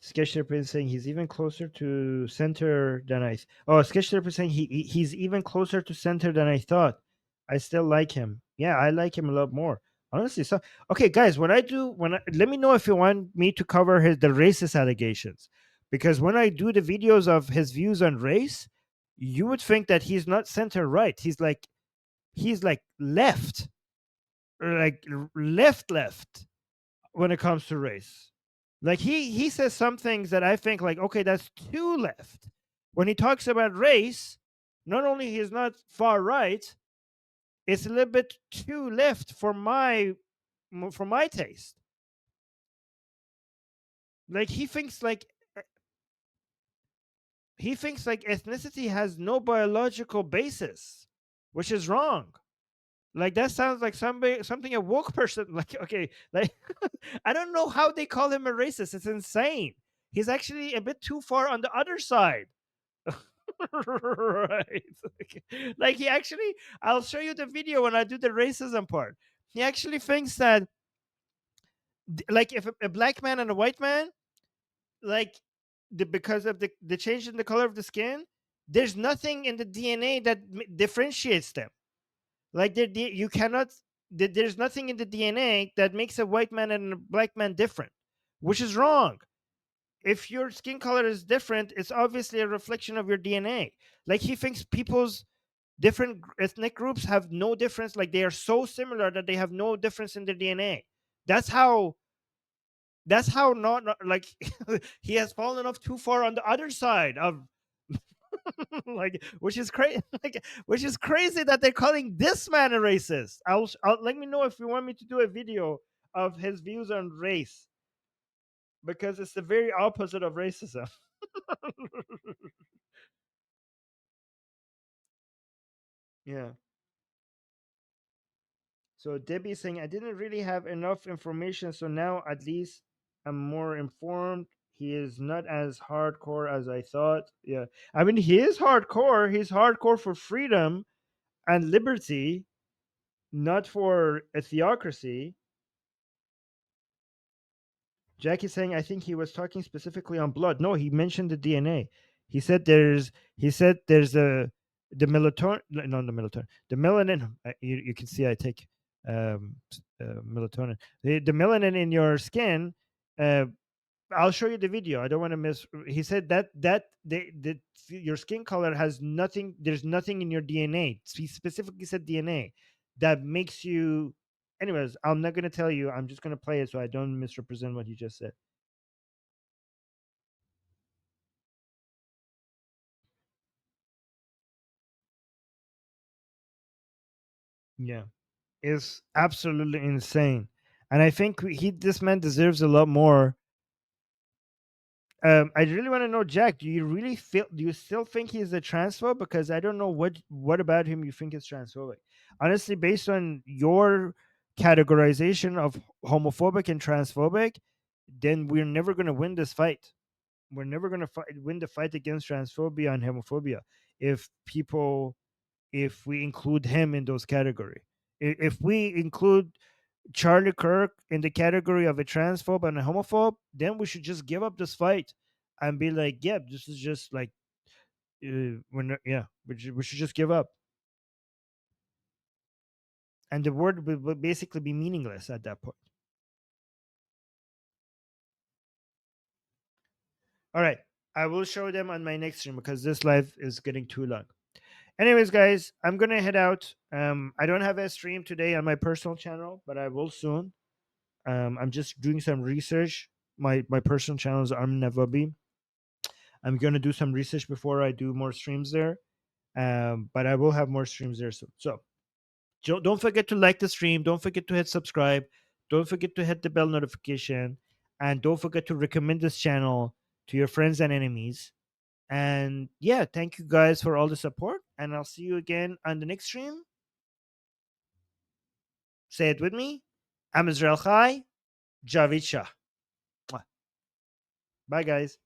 Sketch Therapy is saying he's even closer to center than I. Oh, Sketch Therapy is saying he's even closer to center than I thought. I still like him. Yeah, I like him a lot more. Honestly, so okay, guys. Let me know if you want me to cover the racist allegations, because when I do the videos of his views on race, you would think that he's not center right. He's like left, like left when it comes to race. Like he says some things that I think like, okay, that's too left. When he talks about race, not only he's not far right, it's a little bit too left for my taste. Like he thinks like ethnicity has no biological basis, which is wrong. Like that sounds like something a woke person like, okay, like I don't know how they call him a racist. It's insane. He's actually a bit too far on the other side. Right. Like he actually, I'll show you the video when I do the racism part. He actually thinks that like if a black man and a white man, like because of the change in the color of the skin, there's nothing in the DNA that differentiates them. Like you cannot. There's nothing in the DNA that makes a white man and a black man different, which is wrong. If your skin color is different, it's obviously a reflection of your DNA. Like he thinks people's different ethnic groups have no difference. Like they are so similar that they have no difference in their DNA. That's how. That's how not like he has fallen off too far on the other side of like which is crazy like which is crazy that they're calling this man a racist. I'll let me know if you want me to do a video of his views on race, because it's the very opposite of racism. Yeah. So Debbie is saying I didn't really have enough information, so now at least I'm more informed. He is not as hardcore as I thought. Yeah. I mean, he is hardcore. He's hardcore for freedom and liberty, not for a theocracy. Jackie's saying I think he was talking specifically on blood. No, he mentioned the DNA. He said there's the melatonin, no, the melatonin, the melanin. You can see I take melatonin. The melanin in your skin. Uh, I'll show you the video. I don't want to miss. He said that your skin color has nothing. There's nothing in your DNA. He specifically said DNA that makes you. Anyways, I'm not gonna tell you. I'm just gonna play it so I don't misrepresent what he just said. Yeah, it's absolutely insane, and I think this man deserves a lot more. I really want to know, Jack. Do you still think he's a transphobe? Because I don't know what about him you think is transphobic. Honestly, based on your categorization of homophobic and transphobic, then we're never going to win this fight. We're never going to win the fight against transphobia and homophobia if we include him in those category. If we include Charlie Kirk in the category of a transphobe and a homophobe, then we should just give up this fight and be like, yeah, this is just like, we should just give up. And the word would basically be meaningless at that point. All right. I will show them on my next stream because this live is getting too long. Anyways, guys, I'm going to head out. I don't have a stream today on my personal channel, but I will soon. I'm just doing some research. My personal channel is Armin Navabi. I'm going to do some research before I do more streams there. But I will have more streams there soon. So don't forget to like the stream. Don't forget to hit subscribe. Don't forget to hit the bell notification. And don't forget to recommend this channel to your friends and enemies. And yeah, thank you guys for all the support. And I'll see you again on the next stream. Say it with me. I'm Israel Chai, Javid Shah. Bye, guys.